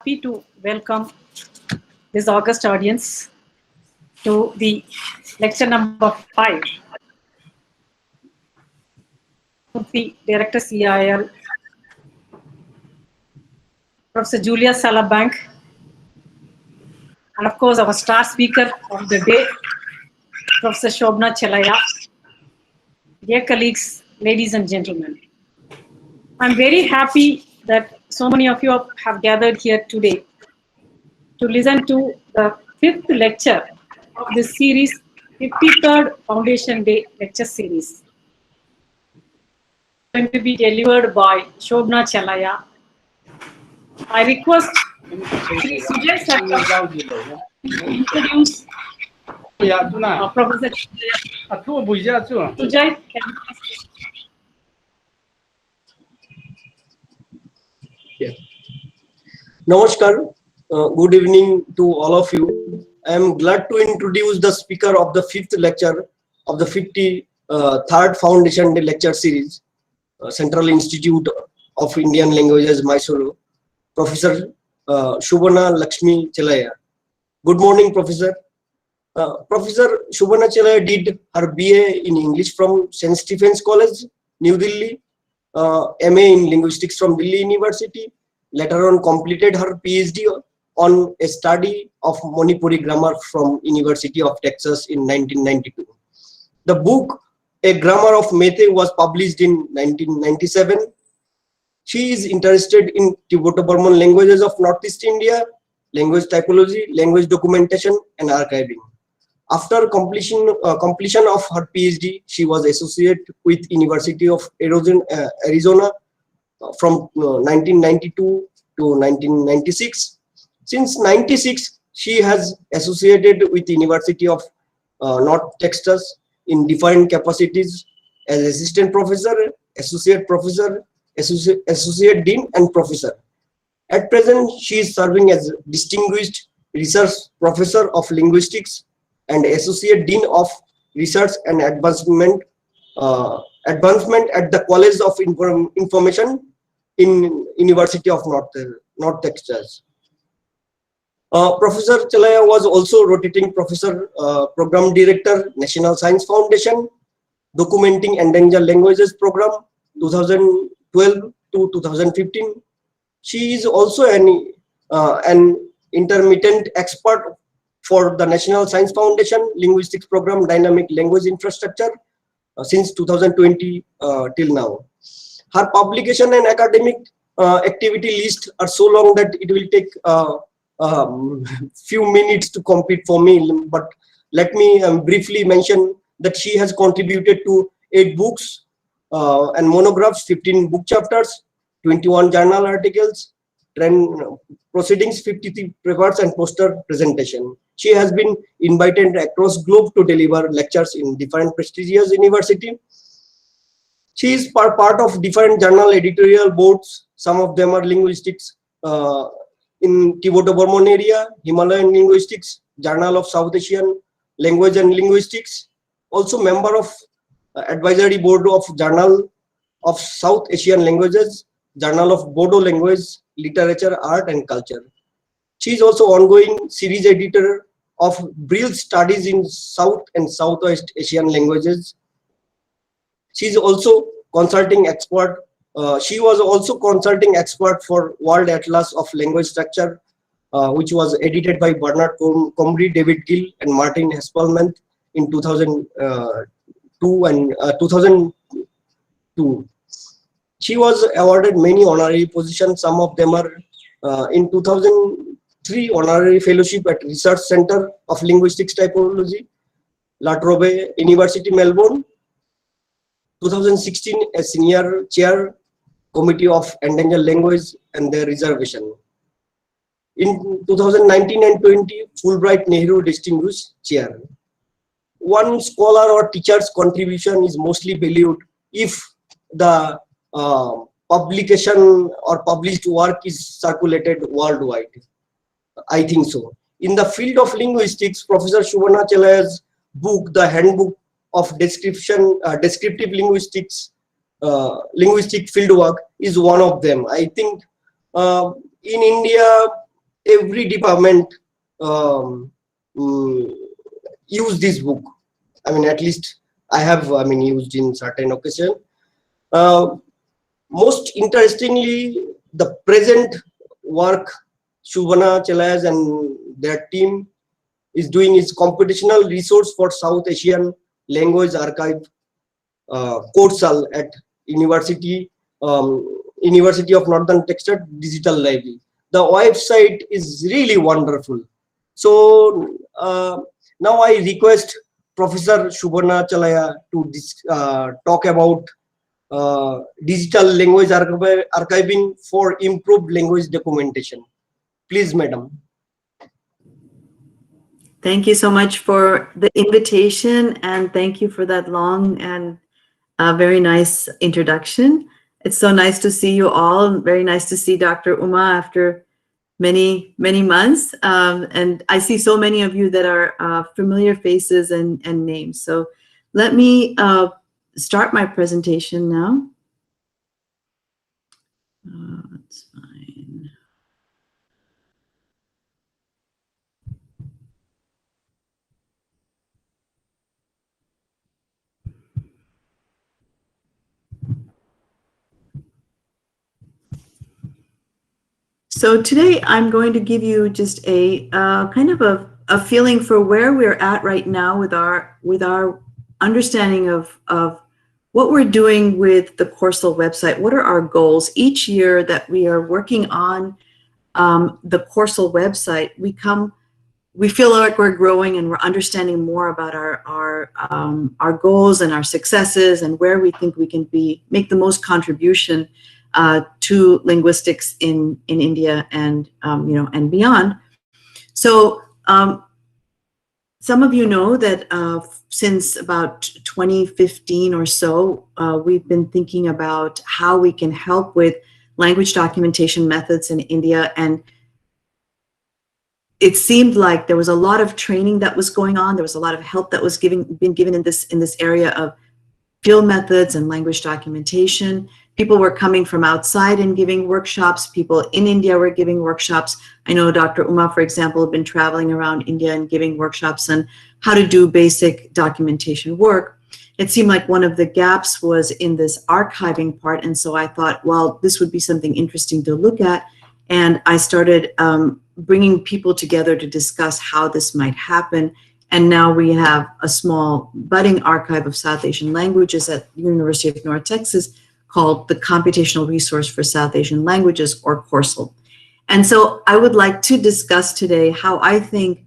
Happy to welcome this August audience to the lecture number 5 of the Director CIL, Professor Julia Salabank, and of course our star speaker of the day, Professor Shobhana Chelliah. Dear colleagues, ladies and gentlemen, I'm very happy that so many of you have gathered here today to listen to the fifth lecture of this series, 53rd Foundation Day lecture series. Going to be delivered by Shobhana Chelliah. I request Sri Sujay sir to introduce Professor Sujay. Namaskar. Good evening to all of you. I am glad to introduce the speaker of the fifth lecture of the 53rd Foundation Day lecture series, Central Institute of Indian Languages, Mysuru, Professor Shobhana Lakshmi Chelliah. Good morning, Professor. Professor Shobhana Chelliah did her BA in English from St. Stephen's College, New Delhi, MA in Linguistics from Delhi University. Later on, completed her PhD on a study of Manipuri grammar from University of Texas in 1992. The book, A Grammar of Meitei, was published in 1997. She is interested in Tibeto-Burman languages of Northeast India, language typology, language documentation, and archiving. After completion of her PhD, she was associate with University of Arizona from 1992 to 1996. Since 96, she has associated with University of North Texas in different capacities as assistant professor, associate professor, associate dean, and professor. At present, she is serving as distinguished research professor of linguistics and associate dean of research and advancement at the College of Information in University of North Texas. Professor Chelliah was also rotating professor, program director, National Science Foundation, documenting endangered languages program 2012 to 2015. She is also an intermittent expert for the National Science Foundation Linguistics Program Dynamic Language Infrastructure since 2020 till now. Her publication and academic activity list are so long that it will take few minutes to complete for me, but let me briefly mention that she has contributed to 8 books and monographs, 15 book chapters, 21 journal articles, 10 proceedings, 53 papers and poster presentation. She has been invited across globe to deliver lectures in different prestigious universities. She is part of different journal editorial boards. Some of them are linguistics in Tibeto-Burman area, Himalayan linguistics, Journal of South Asian Language and Linguistics. Also member of advisory board of Journal of South Asian Languages, Journal of Bodo Language, Literature, Art and Culture. She is also ongoing series editor of Brill Studies in South and Southwest Asian Languages. She is also consulting expert. She was also consulting expert for World Atlas of Language Structure, which was edited by Bernard Comrie, David Gill, and Martin Hespelman in 2002. She was awarded many honorary positions. Some of them are in 2003 honorary fellowship at Research Center of Linguistics Typology, La Trobe University, Melbourne. 2016 a senior chair Committee of Endangered Language and their Reservation. In 2019 and 20, Fulbright Nehru Distinguished Chair. One scholar or teacher's contribution is mostly valued if the publication or published work is circulated worldwide. I think so. In the field of linguistics, Professor Shobhana Chelliah's book, The Handbook of Descriptive Linguistics, linguistic fieldwork, is one of them. I think in India, every department um, mm, use this book. I mean, at least I have, I mean, used in certain occasion. Uh, Most interestingly, the present work Shobhana, Chelliah and their team is doing is computational resource for South Asian Language Archive, Korsal at University University of Northern Texas Digital Library. The website is really wonderful. So now I request Professor Shobhana Chelliah to talk about digital language archiving for improved language documentation. Please, madam. Thank you so much for the invitation, and thank you for that long and very nice introduction. It's so nice to see you all. Very nice to see Dr. Uma after many, many months. And I see so many of you that are familiar faces and names. So let me start my presentation now. That's fine. So today I'm going to give you just a kind of a feeling for where we're at right now with our understanding of what we're doing with the Coursal website. What are our goals each year that we are working on the Coursal website? We feel like we're growing and we're understanding more about our goals and our successes and where we think we can make the most contribution to linguistics in India and and beyond. So some of you know that since about 2015 or so, we've been thinking about how we can help with language documentation methods in India, and it seemed like there was a lot of training that was going on. There was a lot of help that was been given in this area of field methods and language documentation. People were coming from outside and giving workshops. People in India were giving workshops. I know Dr. Uma, for example, had been traveling around India and giving workshops on how to do basic documentation work. It seemed like one of the gaps was in this archiving part. And so I thought, well, this would be something interesting to look at. And I started bringing people together to discuss how this might happen. And now we have a small budding archive of South Asian languages at the University of North Texas called the Computational Resource for South Asian Languages, or Coursal. And so I would like to discuss today how I think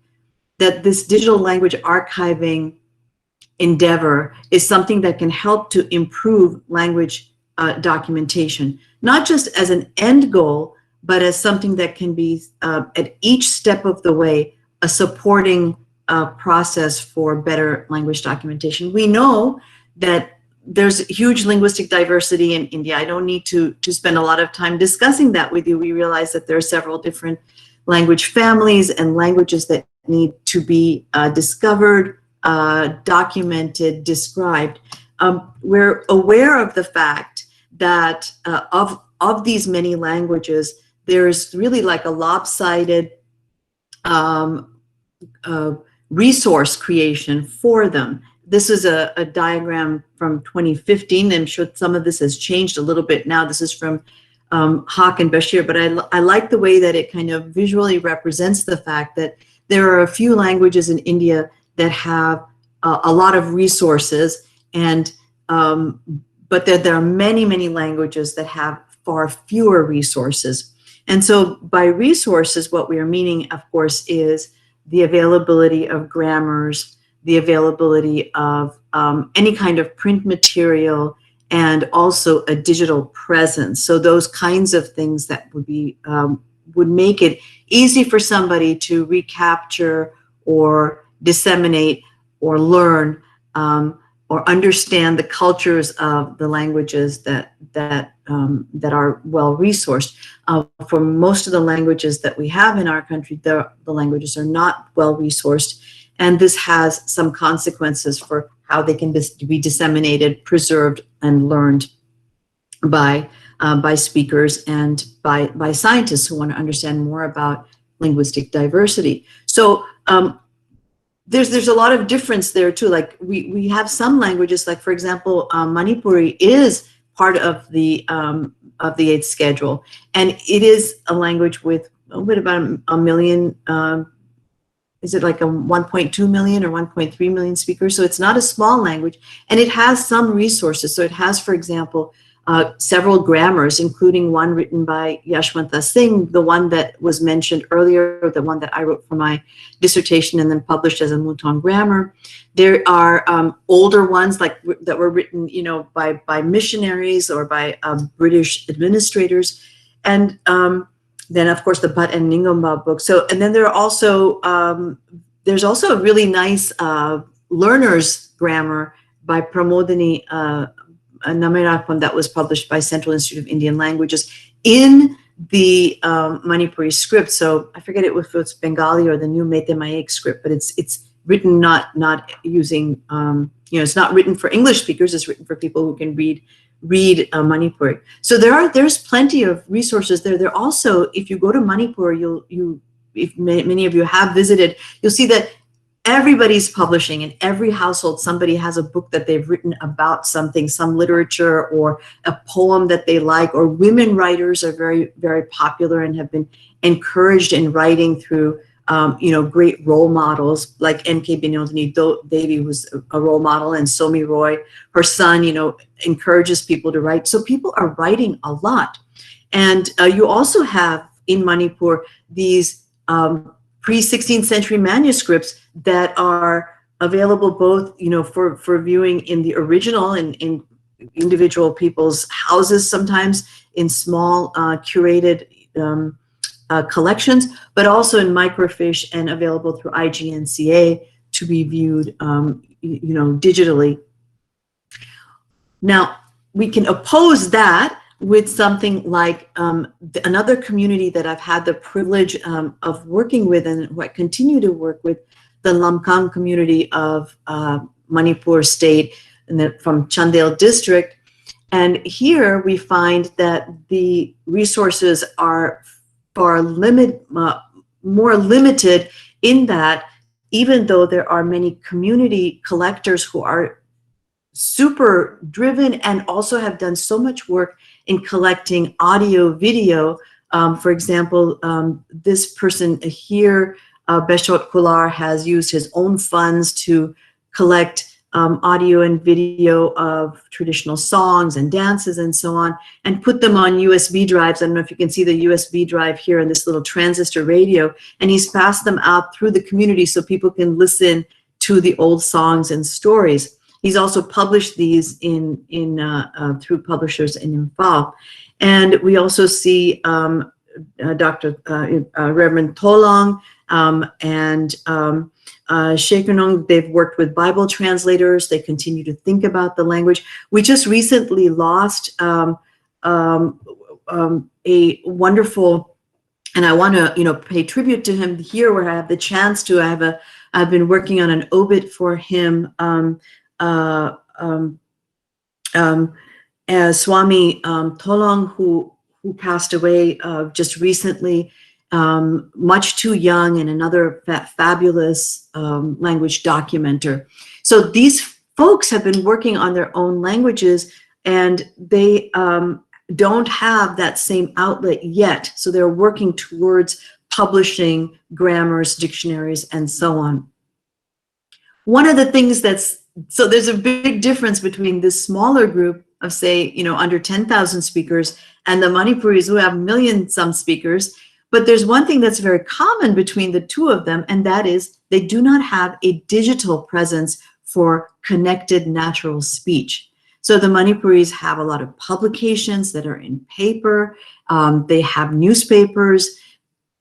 that this digital language archiving endeavor is something that can help to improve language documentation, not just as an end goal, but as something that can be at each step of the way a supporting process for better language documentation. We know that there's huge linguistic diversity in India. I don't need to spend a lot of time discussing that with you. We realize that there are several different language families and languages that need to be discovered, documented, described. We're aware of the fact that of these many languages, there's really like a lopsided resource creation for them. This is a diagram from 2015. I'm sure some of this has changed a little bit now. This is from Haq and Bashir, but I like the way that it kind of visually represents the fact that there are a few languages in India that have a lot of resources, and but there are many, many languages that have far fewer resources. And so by resources, what we are meaning, of course, is the availability of grammars, the availability of any kind of print material, and also a digital presence. So those kinds of things that would make it easy for somebody to recapture or disseminate or learn or understand the cultures of the languages that are well resourced. For most of the languages that we have in our country, the languages are not well resourced, and this has some consequences for how they can be disseminated, preserved, and learned by speakers and by scientists who want to understand more about linguistic diversity. So there's a lot of difference there too. Like we have some languages, like for example, Manipuri is part of the 8th schedule, and it is a language with about a million. Is it like a 1.2 million or 1.3 million speakers? So it's not a small language, and it has some resources. So it has, for example, several grammars, including one written by Yashwanta Singh, the one that was mentioned earlier, the one that I wrote for my dissertation and then published as a Mouton grammar. There are older ones like that were written, by missionaries or by British administrators, and then of course the Bhatt and Ningomba book. So, and then there are also there's also a really nice learner's grammar by Pramodini Namirapam that was published by Central Institute of Indian Languages in the Manipuri script. So I forget if it's Bengali or the new Meitei script, but it's written not using it's not written for English speakers. It's written for people who can read Manipuri. So there's plenty of resources there. There also, if you go to Manipur, if many of you have visited, you'll see that everybody's publishing. In every household, somebody has a book that they've written about something, some literature or a poem that they like, or women writers are very, very popular and have been encouraged in writing through great role models like M.K. Binodini Devi, who's a role model, and Somi Roy, her son, encourages people to write. So people are writing a lot. And you also have in Manipur these pre-16th century manuscripts that are available both, for viewing in the original in individual people's houses, sometimes in small curated collections, but also in microfiche and available through IGNCA to be viewed, digitally. Now, we can oppose that with something like another community that I've had the privilege of working with and who I continue to work with, the Lamkang community of Manipur State and from Chandel district. And here we find that the resources are far more limited in that even though there are many community collectors who are super driven and also have done so much work in collecting audio, video. For example, this person here, Beshot Kular, has used his own funds to collect audio and video of traditional songs and dances and so on, and put them on USB drives. I don't know if you can see the USB drive here in this little transistor radio, and he's passed them out through the community so people can listen to the old songs and stories. He's also published these through publishers in Imphal. And we also see Dr. Reverend Tolong and Shekunong. They've worked with Bible translators. They continue to think about the language. We just recently lost a wonderful, and I want to pay tribute to him here where I have the chance to. I've been working on an obit for him. Swami Tolong, who passed away just recently, much too young, and another fabulous language documenter. So these folks have been working on their own languages, and they don't have that same outlet yet. So they're working towards publishing grammars, dictionaries, and so on. One of the things so there's a big difference between this smaller group of, say, under 10,000 speakers and the Manipuris who have million-some speakers. But there's one thing that's very common between the two of them, and that is they do not have a digital presence for connected natural speech. So the Manipuris have a lot of publications that are in paper. They have newspapers.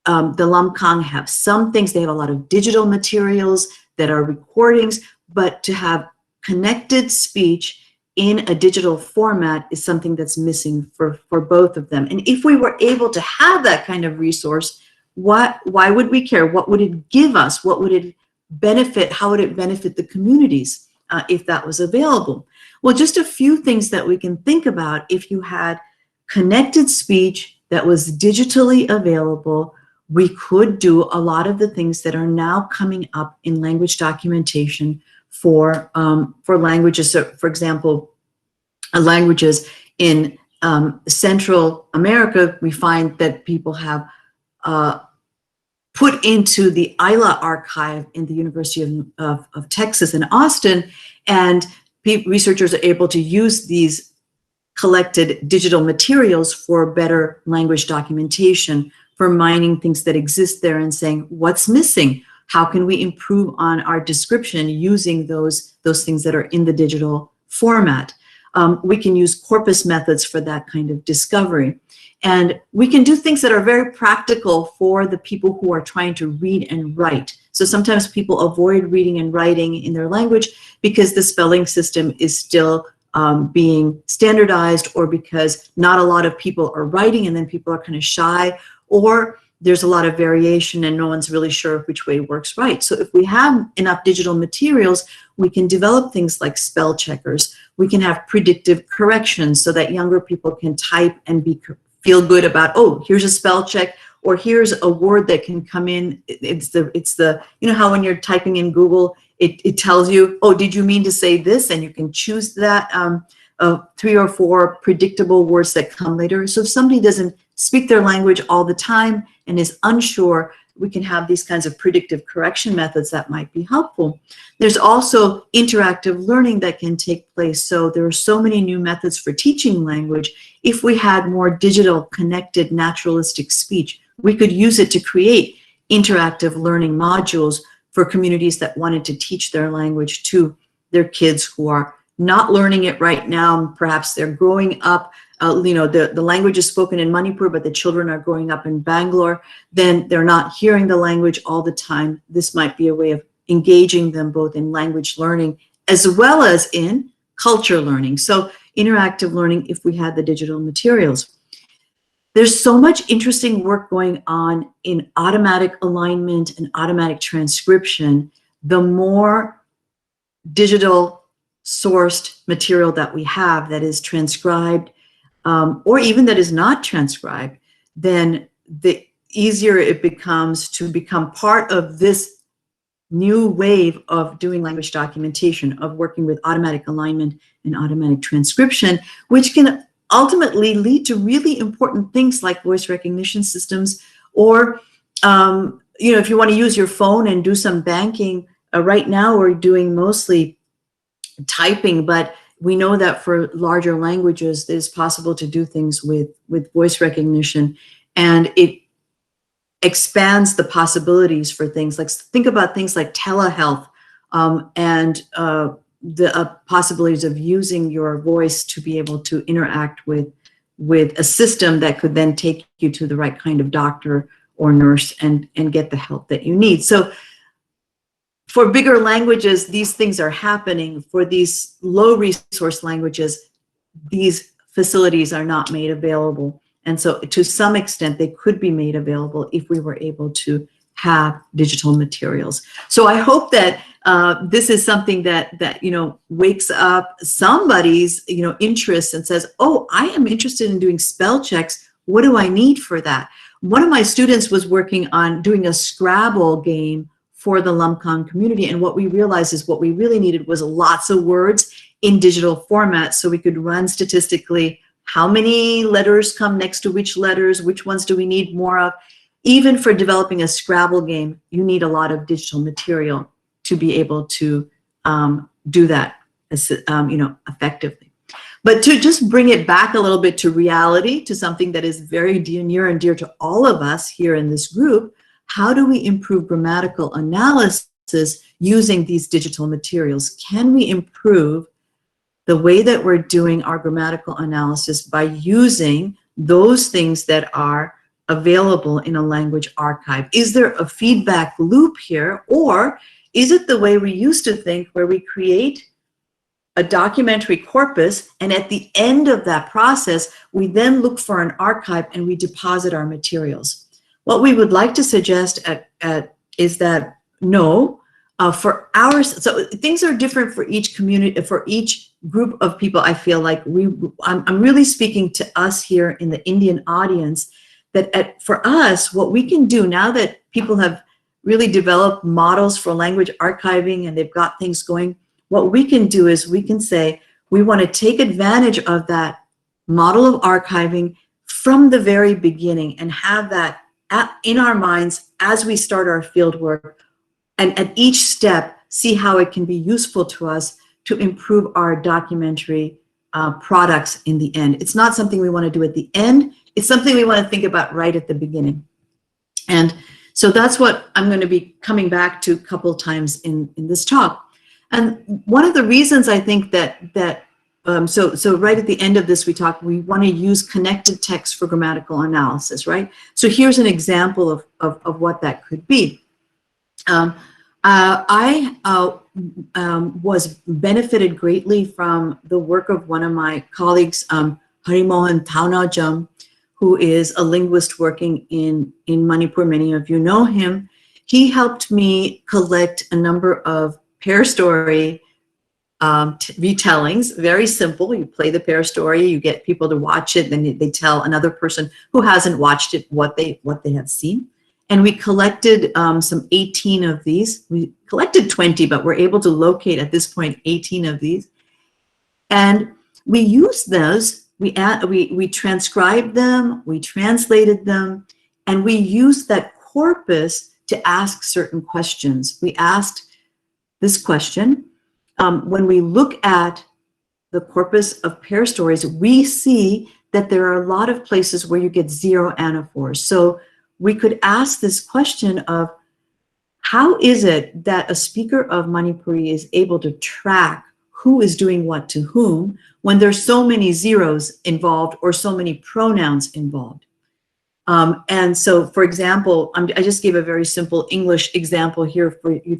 The Lamkang have some things. They have a lot of digital materials that are recordings, but to have connected speech in a digital format is something that's missing for both of them. And if we were able to have that kind of resource, why would we care? What would it give us? What would it benefit? How would it benefit the communities if that was available? Well, just a few things that we can think about. If you had connected speech that was digitally available we could do a lot of the things that are now coming up in language documentation for languages. So, for example, languages in Central America, we find that people have put into the ILA archive in the University of Texas in Austin, and researchers are able to use these collected digital materials for better language documentation, for mining things that exist there and saying, what's missing? How can we improve on our description using those things that are in the digital format? We can use corpus methods for that kind of discovery. And we can do things that are very practical for the people who are trying to read and write. So sometimes people avoid reading and writing in their language because the spelling system is still being standardized, or because not a lot of people are writing and then people are kind of shy, or there's a lot of variation and no one's really sure which way works right. So if we have enough digital materials, we can develop things like spell checkers. We can have predictive corrections so that younger people can type and feel good about, oh, here's a spell check, or here's a word that can come in. It's the you know how when you're typing in Google, it tells you, oh, did you mean to say this? And you can choose that 3 or 4 predictable words that come later. So if somebody doesn't speak their language all the time and is unsure, we can have these kinds of predictive correction methods that might be helpful. There's also interactive learning that can take place. So there are so many new methods for teaching language. If we had more digital connected naturalistic speech, we could use it to create interactive learning modules for communities that wanted to teach their language to their kids who are not learning it right now. Perhaps they're growing up, the language is spoken in Manipur, but the children are growing up in Bangalore. Then they're not hearing the language all the time. This might be a way of engaging them both in language learning as well as in culture learning. So interactive learning if we had the digital materials. There's so much interesting work going on in automatic alignment and automatic transcription. The more digital sourced material that we have that is transcribed, or even that is not transcribed, then the easier it becomes to become part of this new wave of doing language documentation, of working with automatic alignment and automatic transcription, which can ultimately lead to really important things like voice recognition systems, or if you want to use your phone and do some banking. Right now we're doing mostly typing, but we know that for larger languages, it is possible to do things with voice recognition, and it expands the possibilities for things like, think about things like telehealth, and the possibilities of using your voice to be able to interact with a system that could then take you to the right kind of doctor or nurse and get the help that you need. So for bigger languages, these things are happening. For these low resource languages, these facilities are not made available. And so to some extent, they could be made available if we were able to have digital materials. So I hope that this is something that wakes up somebody's interest and says, oh, I am interested in doing spell checks. What do I need for that? One of my students was working on doing a Scrabble game for the Lumcon community, and what we realized is what we really needed was lots of words in digital format, so we could run statistically how many letters come next to which letters, which ones do we need more of. Even for developing a Scrabble game, you need a lot of digital material to be able to do that effectively. But to just bring it back a little bit to reality, to something that is very near and dear to all of us here in this group, how do we improve grammatical analysis using these digital materials? Can we improve the way that we're doing our grammatical analysis by using those things that are available in a language archive? Is there a feedback loop here, or is it the way we used to think, where we create a documentary corpus, and at the end of that process, we then look for an archive and we deposit our materials? What we would like to suggest is that no, for ours, so things are different for each community, for each group of people. I feel like I'm really speaking to us here in the Indian audience, that for us, what we can do now that people have really developed models for language archiving and they've got things going, what we can do is we can say, we want to take advantage of that model of archiving from the very beginning and have that in our minds as we start our field work, and at each step, see how it can be useful to us to improve our documentary products in the end. It's not something we want to do at the end. It's something we want to think about right at the beginning. And so that's what I'm going to be coming back to a couple times in this talk. And one of the reasons I think so right at the end of this, we want to use connected text for grammatical analysis, right? So here's an example of what that could be. I was benefited greatly from the work of one of my colleagues, Harimohan Thaunajam, who is a linguist working in Manipur. Many of you know him. He helped me collect a number of pair story retellings. Very simple. You play the pair story, you get people to watch it, then they tell another person who hasn't watched it what they have seen. And we collected some 18 of these. We collected 20, but we're able to locate at this point 18 of these. And we used those. We transcribed them, we translated them, and we used that corpus to ask certain questions. We asked this question. When we look at the corpus of pair stories, we see that there are a lot of places where you get zero anaphors. So we could ask this question of, how is it that a speaker of Manipuri is able to track who is doing what to whom when there's so many zeros involved or so many pronouns involved? And so, for example, I just gave a very simple English example here for you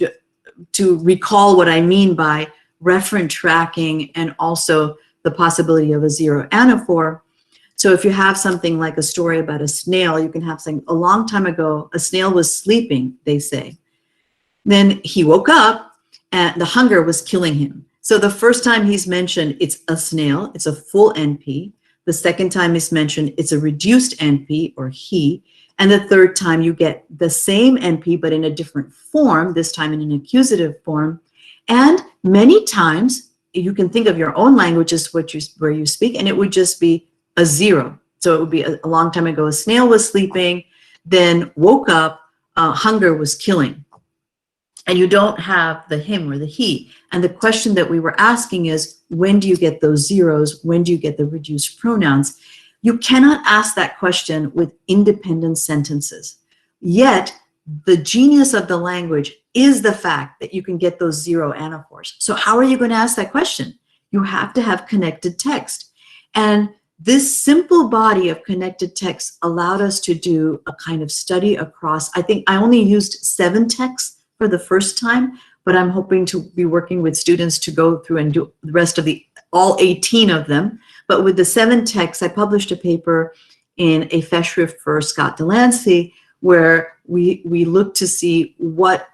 to recall what I mean by referent tracking and also the possibility of a zero anaphor. So if you have something like a story about a snail, you can have something, a long time ago, a snail was sleeping, they say. Then he woke up and the hunger was killing him. So the first time he's mentioned, it's a snail, it's a full NP. The second time it's mentioned, it's a reduced NP or he. And the third time you get the same NP, but in a different form, this time in an accusative form. And many times you can think of your own languages where you speak, and it would just be a zero. So it would be a long time ago, a snail was sleeping, then woke up, hunger was killing. And you don't have the him or the he. And the question that we were asking is, when do you get those zeros? When do you get the reduced pronouns? You cannot ask that question with independent sentences. Yet, the genius of the language is the fact that you can get those zero anaphors. So how are you going to ask that question? You have to have connected text. And this simple body of connected text allowed us to do a kind of study across, I think I only used 7 texts for the first time, but I'm hoping to be working with students to go through and do the rest of all 18 of them. But with the 7 texts, I published a paper in a festschrift for Scott Delancey, where we looked to see what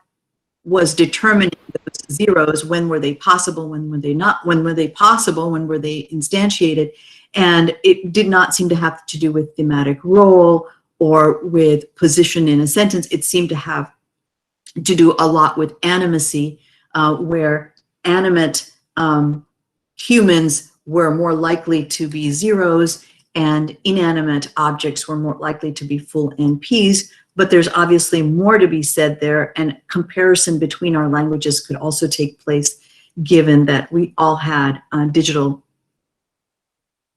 was determining those zeros. When were they possible? When were they not? When were they possible? When were they instantiated? And it did not seem to have to do with thematic role or with position in a sentence. It seemed to have to do a lot with animacy, where animate humans were more likely to be zeros and inanimate objects were more likely to be full NPs. But there's obviously more to be said there, and comparison between our languages could also take place given that we all had digital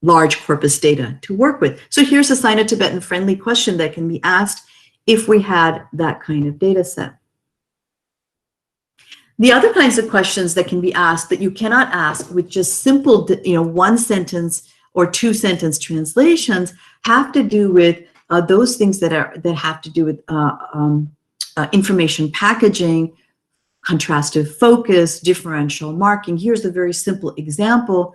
large corpus data to work with. So here's a Sino-Tibetan friendly question that can be asked if we had that kind of data set. The other kinds of questions that can be asked that you cannot ask with just simple, one sentence or 2 sentence translations have to do with those things that have to do with information packaging, contrastive focus, differential marking. Here's a very simple example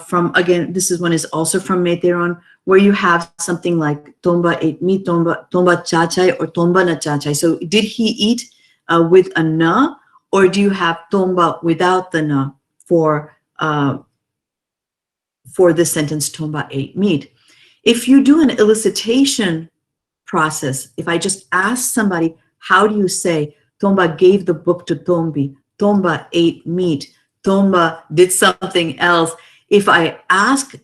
from, again, this one is also from Meiteron, where you have something like tomba ate mi, tomba chachai, or tomba na chachai. So did he eat with a na, or do you have tomba without the na for the sentence tomba ate meat? If you do an elicitation process. If I just ask somebody, how do you say, Tomba gave the book to Tombi, Tomba ate meat, Tomba did something else. If I ask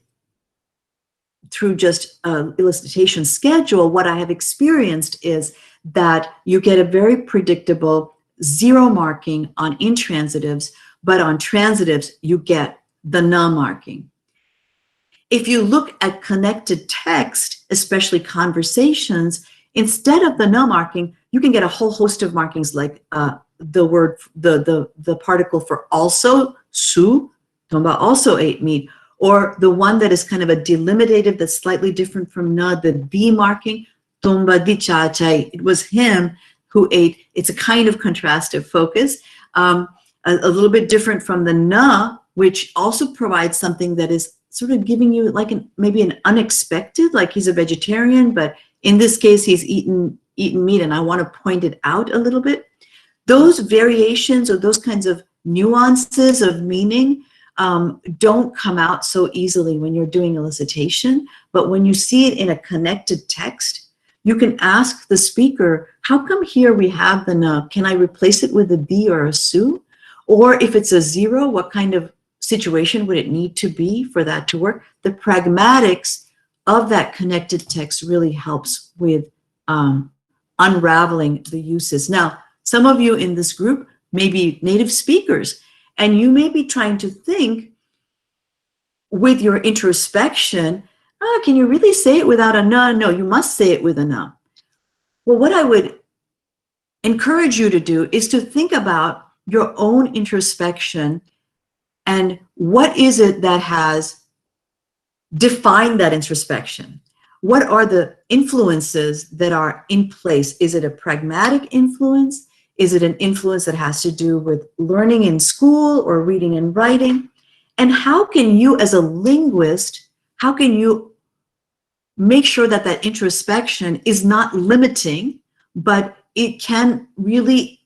through just elicitation schedule, what I have experienced is that you get a very predictable 0 marking on intransitives, but on transitives, you get the na marking. If you look at connected text, especially conversations, instead of the na marking, you can get a whole host of markings like the word, the particle for also, su, Tomba also ate meat, or the one that is kind of a delimitative that's slightly different from na, the di marking, Tomba di cha chai. It was him who ate. It's a kind of contrastive focus, a little bit different from the na, which also provides something that is sort of giving you like maybe an unexpected, like he's a vegetarian, but in this case, he's eaten meat, and I want to point it out a little bit. Those variations or those kinds of nuances of meaning don't come out so easily when you're doing elicitation, but when you see it in a connected text, you can ask the speaker, how come here we have the na? Can I replace it with a di or a su? Or if it's a 0, what kind of situation would it need to be for that to work? The pragmatics of that connected text really helps with unraveling the uses. Now, some of you in this group may be native speakers, and you may be trying to think with your introspection, can you really say it without a na? No, you must say it with a na. Well, what I would encourage you to do is to think about your own introspection and what is it that has defined that introspection? What are the influences that are in place? Is it a pragmatic influence? Is it an influence that has to do with learning in school or reading and writing? And how can you, as a linguist, how can you make sure that that introspection is not limiting, but it can really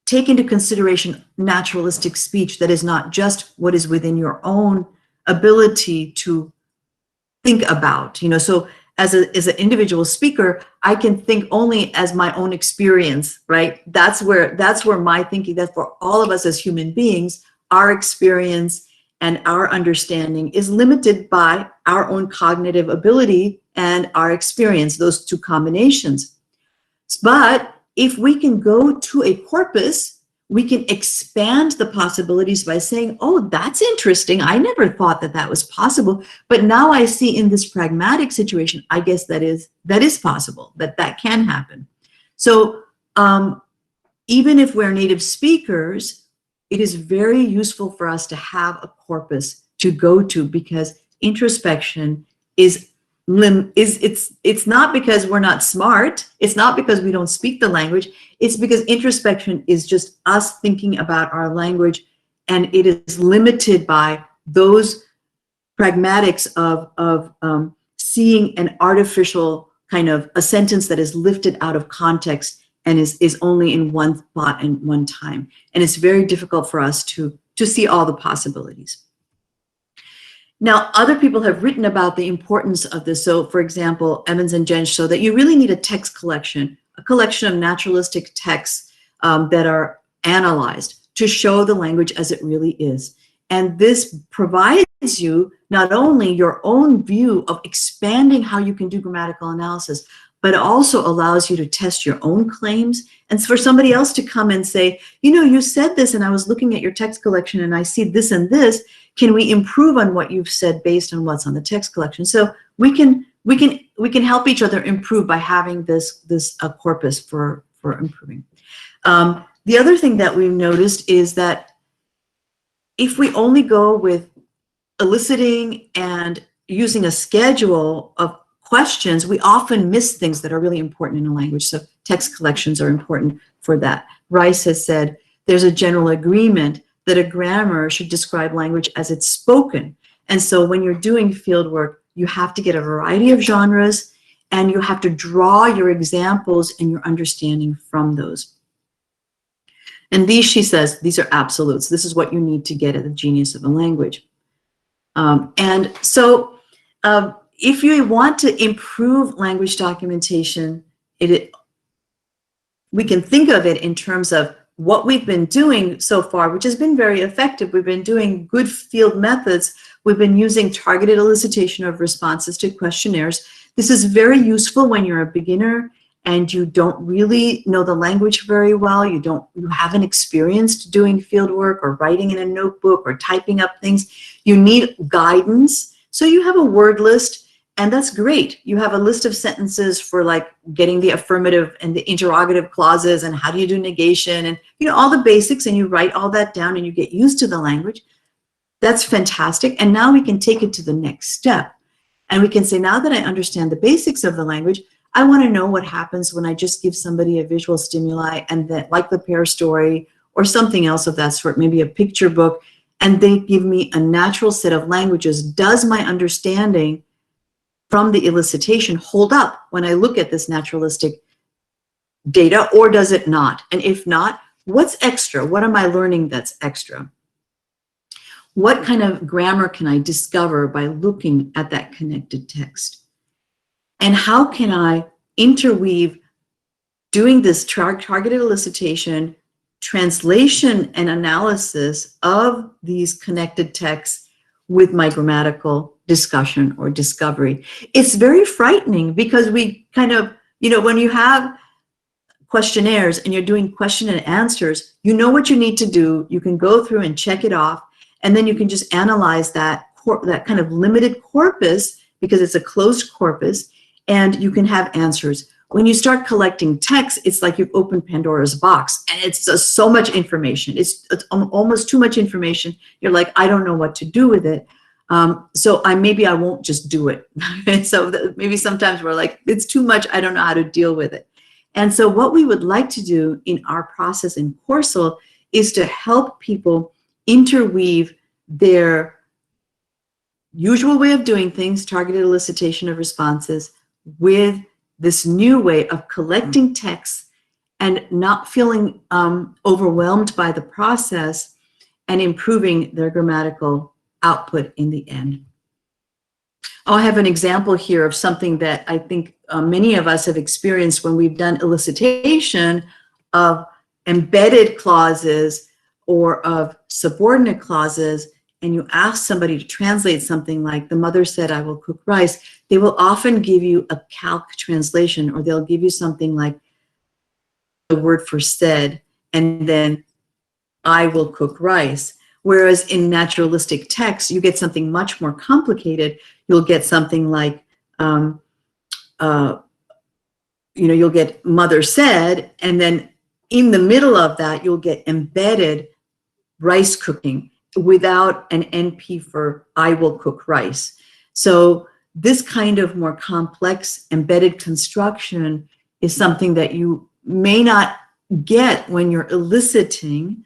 take into consideration naturalistic speech that is not just what is within your own ability to think about, you know? So as an individual speaker, I can think only as my own experience, right? That's where my thinking, that for all of us as human beings, our experience and our understanding is limited by our own cognitive ability and our experience, those two combinations. But if we can go to a corpus, we can expand the possibilities by saying, oh, that's interesting. I never thought that that was possible. But now I see in this pragmatic situation, I guess that is possible, that can happen. So even if we're native speakers, it is very useful for us to have a corpus to go to, because introspection is it's not because we're not smart. It's not because we don't speak the language. It's because introspection is just us thinking about our language, and it is limited by those pragmatics of seeing an artificial kind of a sentence that is lifted out of context and is only in one spot and one time. And it's very difficult for us to see all the possibilities. Now, other people have written about the importance of this. So, for example, Evans and Jensch show that you really need a text collection, a collection of naturalistic texts that are analyzed to show the language as it really is. And this provides you not only your own view of expanding how you can do grammatical analysis, but it also allows you to test your own claims. And for somebody else to come and say, you know, you said this, and I was looking at your text collection and I see this and this. Can we improve on what you've said based on what's on the text collection? So we can help each other improve by having this corpus for improving. The other thing that we've noticed is that if we only go with eliciting and using a schedule of questions, we often miss things that are really important in a language. So text collections are important for that. Rice has said there's a general agreement that a grammar should describe language as it's spoken. And so when you're doing field work, you have to get a variety of genres, and you have to draw your examples and your understanding from those. And these, she says, these are absolutes. This is what you need to get at the genius of a language. And so if you want to improve language documentation, we can think of it in terms of what we've been doing so far, which has been very effective. We've been doing good field methods. We've been using targeted elicitation of responses to questionnaires. This is very useful when you're a beginner and you don't really know the language very well. You haven't experienced doing field work or writing in a notebook or typing up things. You need guidance. So you have a word list, and that's great. You have a list of sentences for like getting the affirmative and the interrogative clauses and how do you do negation and all the basics, and you write all that down and you get used to the language. That's fantastic. And now we can take it to the next step. And we can say, now that I understand the basics of the language, I want to know what happens when I just give somebody a visual stimuli and that, like the pair story or something else of that sort, maybe a picture book, and they give me a natural set of languages. Does my understanding from the elicitation hold up when I look at this naturalistic data, or does it not? And if not, what's extra? What am I learning that's extra? What kind of grammar can I discover by looking at that connected text? And how can I interweave doing this targeted elicitation, translation, and analysis of these connected texts with my grammatical discussion or discovery? It's very frightening because we kind of, when you have questionnaires and you're doing question and answers, you know what you need to do. You can go through and check it off, and then you can just analyze that kind of limited corpus because it's a closed corpus, and you can have answers. When you start collecting text, it's like you've opened Pandora's box, and it's just so much information. It's almost too much information. You're like, I don't know what to do with it. So maybe I won't just do it. And so maybe sometimes we're like, it's too much. I don't know how to deal with it. And so what we would like to do in our process in Coursel is to help people interweave their usual way of doing things, targeted elicitation of responses, with this new way of collecting texts and not feeling overwhelmed by the process, and improving their grammatical output in the end. I have an example here of something that I think many of us have experienced when we've done elicitation of embedded clauses or of subordinate clauses, and you ask somebody to translate something like, the mother said, I will cook rice. They will often give you a calc translation, or they'll give you something like the word for said, and then I will cook rice. Whereas in naturalistic text, you get something much more complicated. You'll get something like, you'll get mother said, and then in the middle of that, you'll get embedded rice cooking without an NP for I will cook rice. So this kind of more complex embedded construction is something that you may not get when you're eliciting,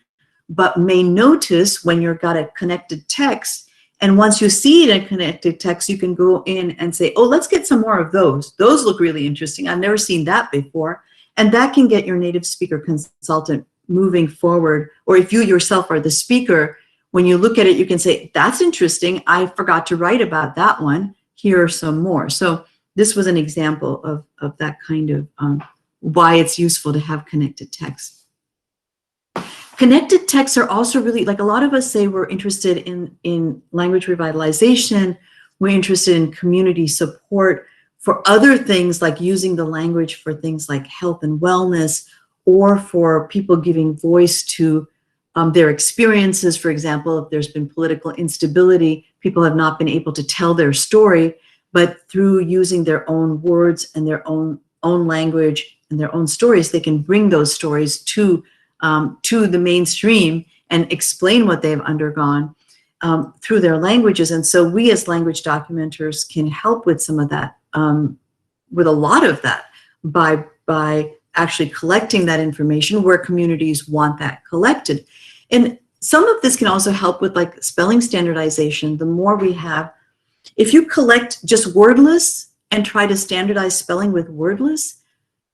but may notice when you've got a connected text. And once you see it in connected text, you can go in and say, oh, let's get some more of those. Those look really interesting. I've never seen that before. And that can get your native speaker consultant moving forward. Or if you yourself are the speaker, when you look at it, you can say, that's interesting. I forgot to write about that one. Here are some more. So this was an example of that kind of why it's useful to have connected text. Connected texts are also really, like a lot of us say, we're interested in language revitalization. We're interested in community support for other things, like using the language for things like health and wellness, or for people giving voice to their experiences. For example, if there's been political instability, people have not been able to tell their story, but through using their own words and their own language and their own stories, they can bring those stories to the mainstream and explain what they've undergone through their languages. And so we as language documenters can help with some of that, with a lot of that, by actually collecting that information where communities want that collected. And some of this can also help with like spelling standardization. The more we have, if you collect just wordless and try to standardize spelling with wordless,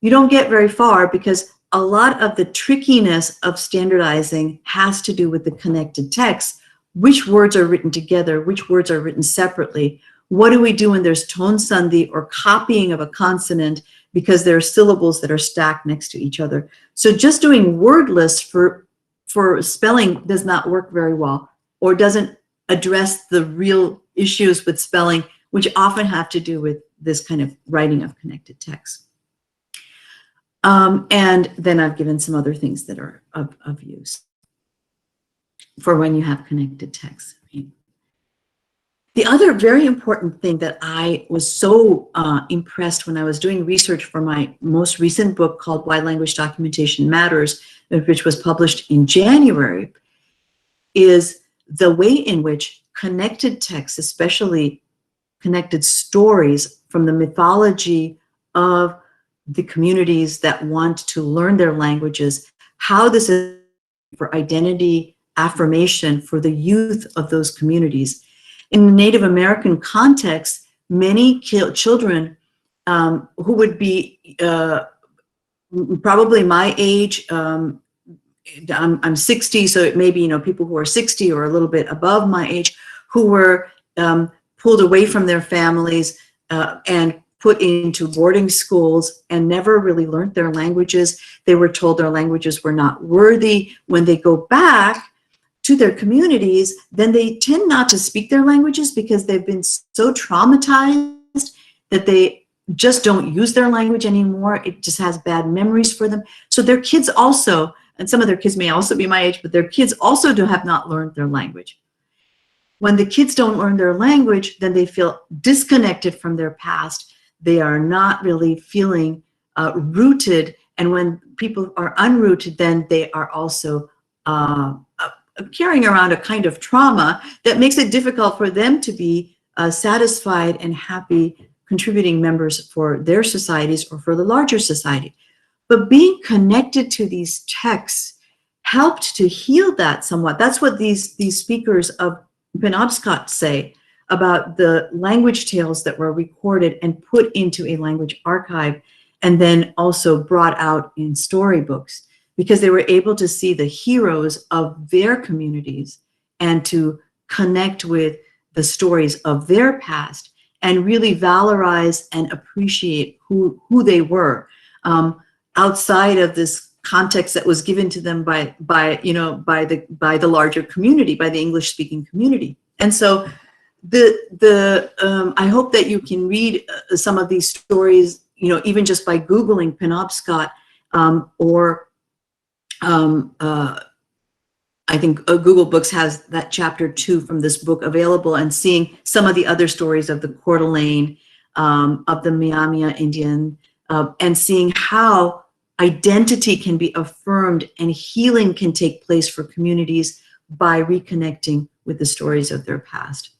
you don't get very far, because a lot of the trickiness of standardizing has to do with the connected text. Which words are written together? Which words are written separately? What do we do when there's tone sandhi or copying of a consonant because there are syllables that are stacked next to each other? So just doing word lists for spelling does not work very well, or doesn't address the real issues with spelling, which often have to do with this kind of writing of connected text. And then I've given some other things that are of use for when you have connected text. The other very important thing that I was so impressed when I was doing research for my most recent book called Why Language Documentation Matters, which was published in January, is the way in which connected texts, especially connected stories from the mythology of the communities that want to learn their languages, how this is for identity affirmation for the youth of those communities. In the Native American context, many children who would be probably my age, I'm 60, so it may be, people who are 60 or a little bit above my age, who were pulled away from their families and put into boarding schools and never really learned their languages. They were told their languages were not worthy. When they go back to their communities, then they tend not to speak their languages because they've been so traumatized that they just don't use their language anymore. It just has bad memories for them. So their kids also, and some of their kids may also be my age, but their kids also have not learned their language. When the kids don't learn their language, then they feel disconnected from their past. They are not really feeling rooted. And when people are unrooted, then they are also carrying around a kind of trauma that makes it difficult for them to be satisfied and happy contributing members for their societies or for the larger society. But being connected to these texts helped to heal that somewhat. That's what these speakers of Penobscot say about the language tales that were recorded and put into a language archive and then also brought out in storybooks, because they were able to see the heroes of their communities and to connect with the stories of their past and really valorize and appreciate who they were outside of this context that was given to them by the larger community, by the English-speaking community. And so I hope that you can read some of these stories, even just by Googling Penobscot or I think Google Books has that chapter 2 from this book available, and seeing some of the other stories of the Coeur d'Alene, of the Miamia Indian, and seeing how identity can be affirmed and healing can take place for communities by reconnecting with the stories of their past.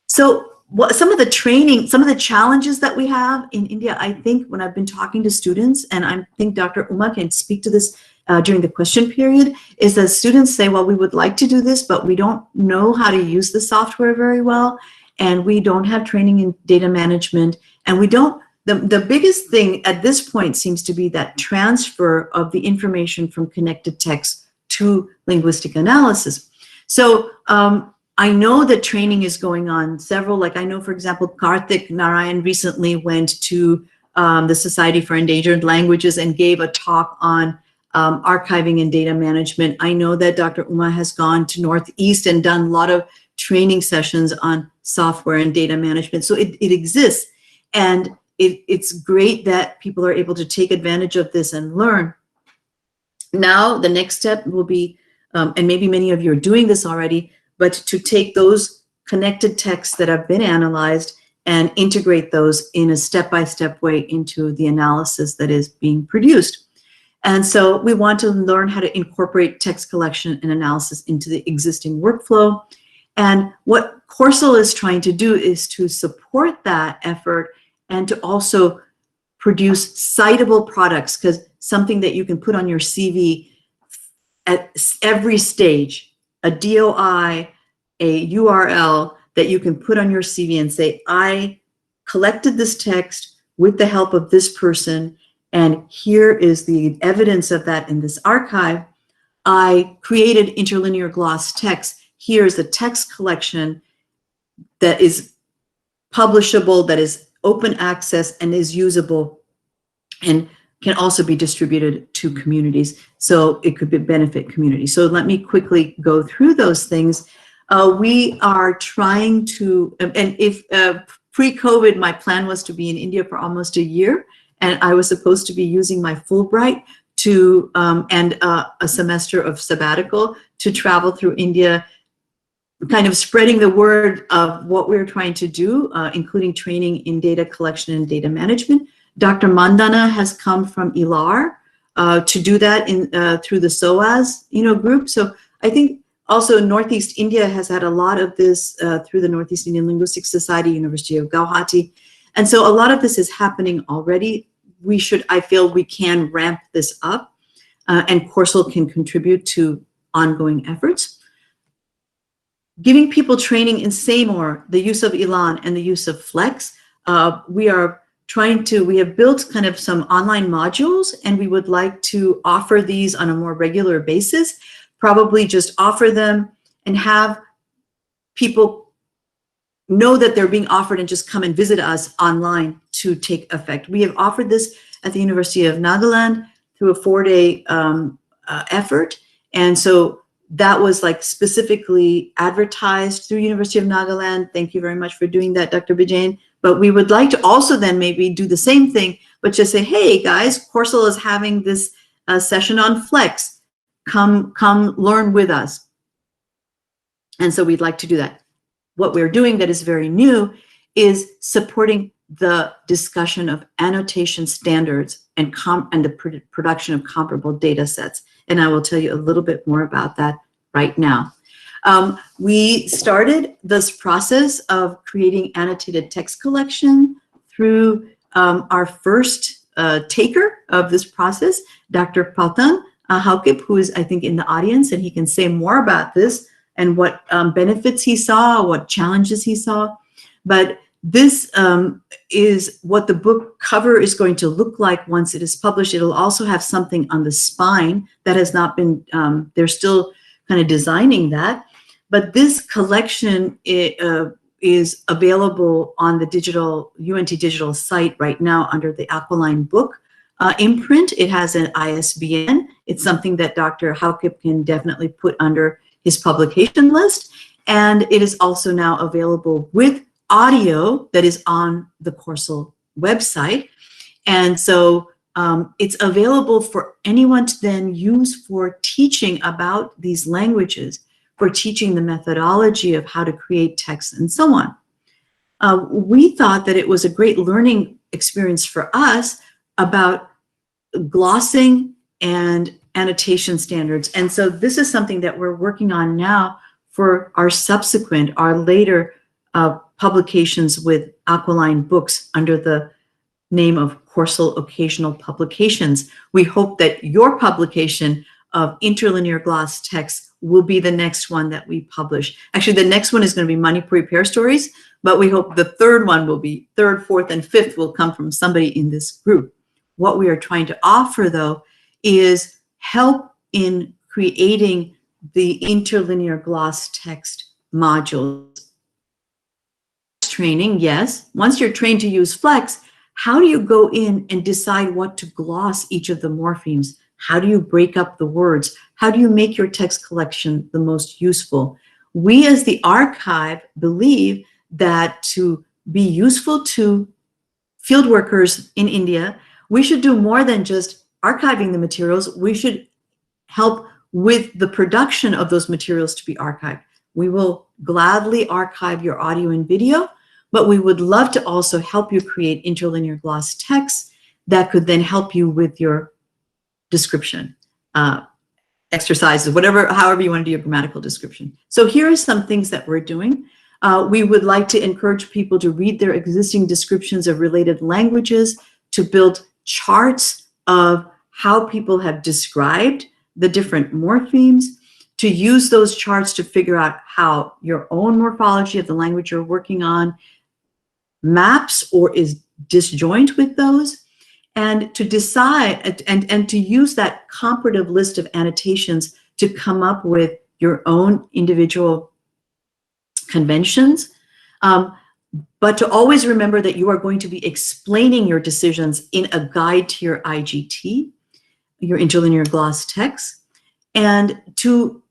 So some of the training, some of the challenges that we have in India, I think when I've been talking to students, and I think Dr. Uma can speak to this during the question period, is that students say, well, we would like to do this, but we don't know how to use the software very well, and we don't have training in data management, and we don't, the biggest thing at this point seems to be that transfer of the information from connected text to linguistic analysis. So I know that training is going on several, like I know, for example, Karthik Narayan recently went to the Society for Endangered Languages and gave a talk on archiving and data management. I know that Dr. Uma has gone to Northeast and done a lot of training sessions on software and data management. So it exists, and it's great that people are able to take advantage of this and learn. Now, the next step will be, and maybe many of you are doing this already, but to take those connected texts that have been analyzed and integrate those in a step-by-step way into the analysis that is being produced. And so we want to learn how to incorporate text collection and analysis into the existing workflow. And what Coursel is trying to do is to support that effort and to also produce citable products, because something that you can put on your CV at every stage, a DOI, a URL that you can put on your CV and say, I collected this text with the help of this person, and here is the evidence of that in this archive. I created interlinear gloss text. Here's a text collection that is publishable, that is open access and is usable, and can also be distributed to communities. So it could benefit communities. So let me quickly go through those things. We are trying to, and if pre-COVID, my plan was to be in India for almost a year, and I was supposed to be using my Fulbright to, and a semester of sabbatical to travel through India, kind of spreading the word of what we're trying to do, including training in data collection and data management. Dr. Mandana has come from ILAR to do that through the SOAS, group. So I think also Northeast India has had a lot of this through the Northeast Indian Linguistic Society, University of Guwahati. And so a lot of this is happening already. I feel we can ramp this up, and Coursel can contribute to ongoing efforts. Giving people training in Seymour, the use of Elan and the use of Flex. We have built kind of some online modules, and we would like to offer these on a more regular basis, probably just offer them and have people know that they're being offered and just come and visit us online to take effect. We have offered this at the University of Nagaland through a 4-day effort. And so that was like specifically advertised through University of Nagaland. Thank you very much for doing that, Dr. Bijayan. But we would like to also then maybe do the same thing, but just say, hey guys, Coursel is having this session on Flex. Come learn with us. And so we'd like to do that. What we're doing that is very new is supporting the discussion of annotation standards and the production of comparable data sets. And I will tell you a little bit more about that right now. We started this process of creating annotated text collection through our first taker of this process, Dr. Pautan Haukip, who is, I think, in the audience, and he can say more about this and what benefits he saw, what challenges he saw. But this is what the book cover is going to look like once it is published. It'll also have something on the spine that has not been, they're still kind of designing that. But this collection is available on the UNT digital site right now under the Aquiline book imprint. It has an ISBN. It's something that Dr. Haukip can definitely put under his publication list. And it is also now available with audio that is on the Coursel website. And so it's available for anyone to then use for teaching about these languages, for teaching the methodology of how to create text and so on. We thought that it was a great learning experience for us about glossing and annotation standards. And so this is something that we're working on now for our later publications with Aquiline Books under the name of Coursel Occasional Publications. We hope that your publication of interlinear gloss text will be the next one that we publish. Actually, the next one is going to be Manipuri Pair Stories, but we hope the third one will be, third, fourth, and fifth will come from somebody in this group. What we are trying to offer, though, is help in creating the interlinear gloss text modules. Training, yes. Once you're trained to use Flex, how do you go in and decide what to gloss each of the morphemes? How do you break up the words? How do you make your text collection the most useful? We as the archive believe that to be useful to field workers in India, we should do more than just archiving the materials. We should help with the production of those materials to be archived. We will gladly archive your audio and video, but we would love to also help you create interlinear gloss text that could then help you with your description, exercises, however you want to do your grammatical description. So here are some things that we're doing. We would like to encourage people to read their existing descriptions of related languages, to build charts of how people have described the different morphemes, to use those charts to figure out how your own morphology of the language you're working on maps or is disjoint with those, and to decide and to use that comparative list of annotations to come up with your own individual conventions. but to always remember that you are going to be explaining your decisions in a guide to your IGT, your interlinear gloss text, and to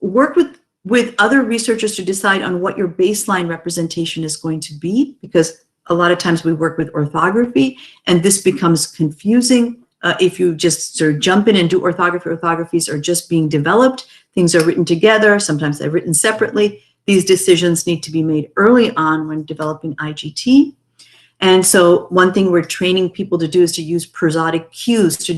work with other researchers to decide on what your baseline representation is going to be, because a lot of times we work with orthography and this becomes confusing. If you just sort of jump in and do orthography, orthographies are just being developed. Things are written together. Sometimes they're written separately. These decisions need to be made early on when developing IGT. And so one thing we're training people to do is to use prosodic cues to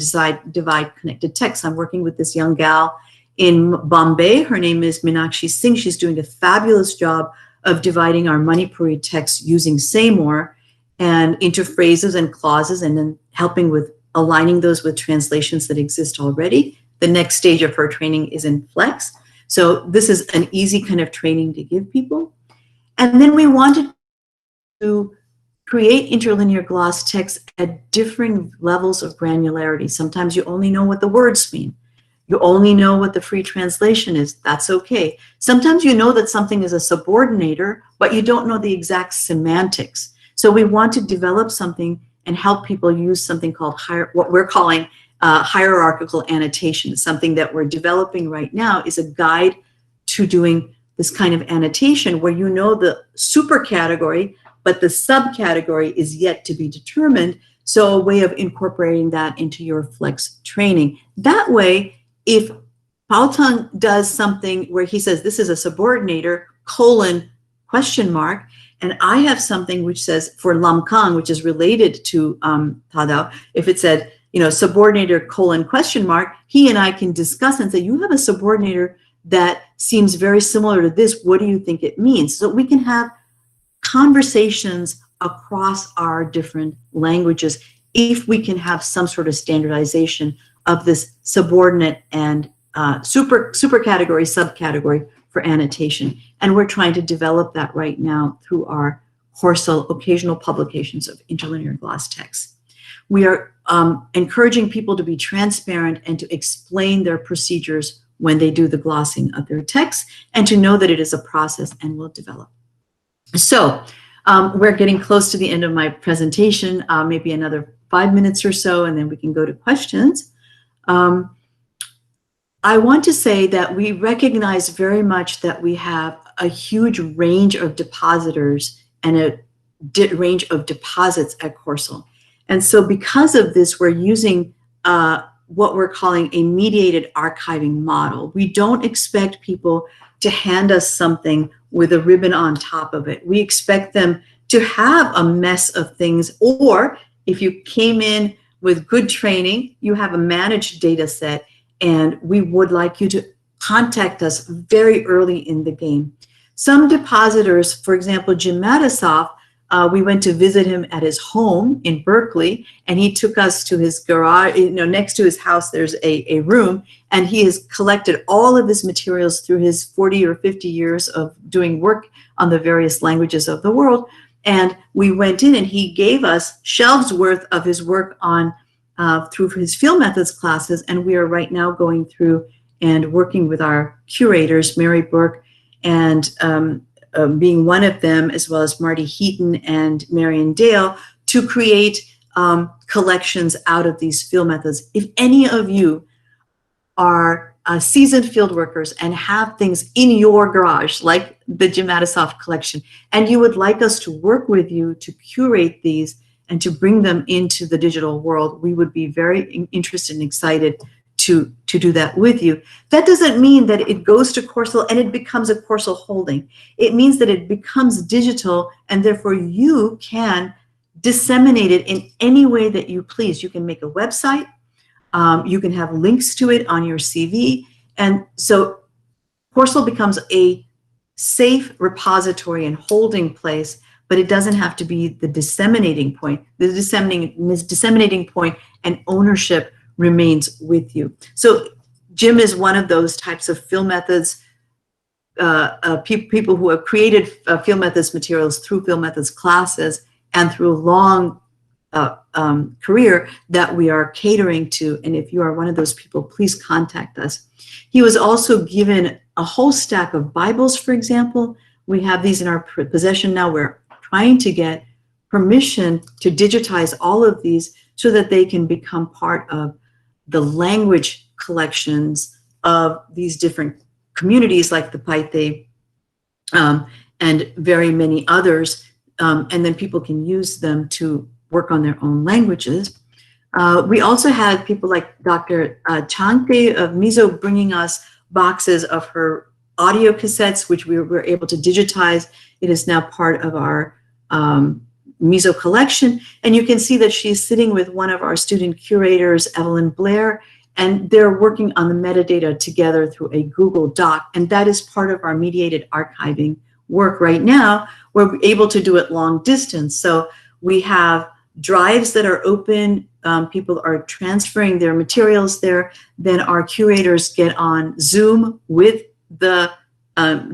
divide connected text. I'm working with this young gal in Bombay. Her name is Meenakshi Singh. She's doing a fabulous job of dividing our Manipuri text using Seymour and into phrases and clauses, and then helping with aligning those with translations that exist already. The next stage of her training is in Flex. So this is an easy kind of training to give people. And then we wanted to create interlinear gloss text at different levels of granularity. Sometimes you only know what the words mean. You only know what the free translation is. That's okay. Sometimes you know that something is a subordinator, but you don't know the exact semantics. So we want to develop something and help people use something called what we're calling hierarchical annotation. Something that we're developing right now is a guide to doing this kind of annotation where you know the super category, but the subcategory is yet to be determined. So a way of incorporating that into your Flex training. That way, if Paotang does something where he says, this is a subordinator, : and I have something which says for Lamkang, which is related to Tadao, if it said, subordinator : he and I can discuss and say, you have a subordinator that seems very similar to this. What do you think it means? So we can have conversations across our different languages if we can have some sort of standardization of this subordinate and super category, subcategory for annotation. And we're trying to develop that right now through our Horsel occasional publications of interlinear gloss text. We are encouraging people to be transparent and to explain their procedures when they do the glossing of their text, and to know that it is a process and will develop. So we're getting close to the end of my presentation, maybe another 5 minutes or so, and then we can go to questions. I want to say that we recognize very much that we have a huge range of depositors and a range of deposits at Horsel. And so because of this, we're using what we're calling a mediated archiving model. We don't expect people to hand us something with a ribbon on top of it. We expect them to have a mess of things, or if you came in with good training, you have a managed data set, and we would like you to contact us very early in the game. Some depositors, for example, Jim Matisoff, we went to visit him at his home in Berkeley, and he took us to his garage. Next to his house, there's a room, and he has collected all of his materials through his 40 or 50 years of doing work on the various languages of the world. And we went in, and he gave us shelves worth of his work on through his field methods classes, and we are right now going through and working with our curators, Mary Burke, and being one of them, as well as Marty Heaton and Marion Dale, to create collections out of these field methods. If any of you are seasoned field workers and have things in your garage, like the Jim Matisoff collection, and you would like us to work with you to curate these and to bring them into the digital world, we would be very interested and excited to do that with you. That doesn't mean that it goes to Horsel and it becomes a Horsel holding. It means that it becomes digital, and therefore you can disseminate it in any way that you please. You can make a website, you can have links to it on your CV, and so Horsel becomes a safe repository and holding place, but it doesn't have to be the disseminating point. The disseminating point and ownership remains with you. So Jim is one of those types of field methods, people who have created field methods materials through field methods classes and through a long career that we are catering to. And if you are one of those people, please contact us. He was also given a whole stack of Bibles, for example. We have these in our possession now. We're trying to get permission to digitize all of these so that they can become part of the language collections of these different communities like the Paite and very many others. And then people can use them to work on their own languages. We also had people like Dr. Changte of Mizo bringing us boxes of her audio cassettes, which we were able to digitize. It is now part of our Mizo collection. And you can see that she's sitting with one of our student curators, Evelyn Blair, and they're working on the metadata together through a Google Doc. And that is part of our mediated archiving work right now. We're able to do it long distance. So we have drives that are open. People are transferring their materials there. Then our curators get on Zoom with the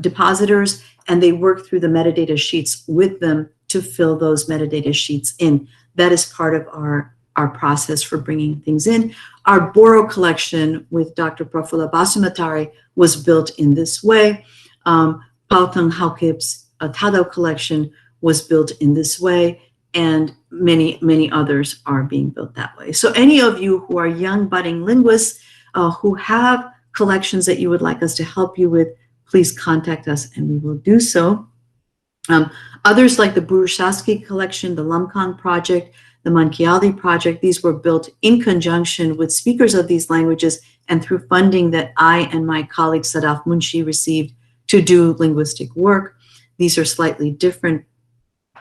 depositors, and they work through the metadata sheets with them to fill those metadata sheets in. That is part of our process for bringing things in. Our Boro collection with Dr. Prafula Basumatari was built in this way. Pautang Haukip's Tadao collection was built in this way, and many, many others are being built that way. So any of you who are young budding linguists who have collections that you would like us to help you with, please contact us and we will do so. Others like the Burushaski collection, the Lamkan project, the Mankiali project, these were built in conjunction with speakers of these languages and through funding that I and my colleague Sadaf Munshi received to do linguistic work. These are slightly different,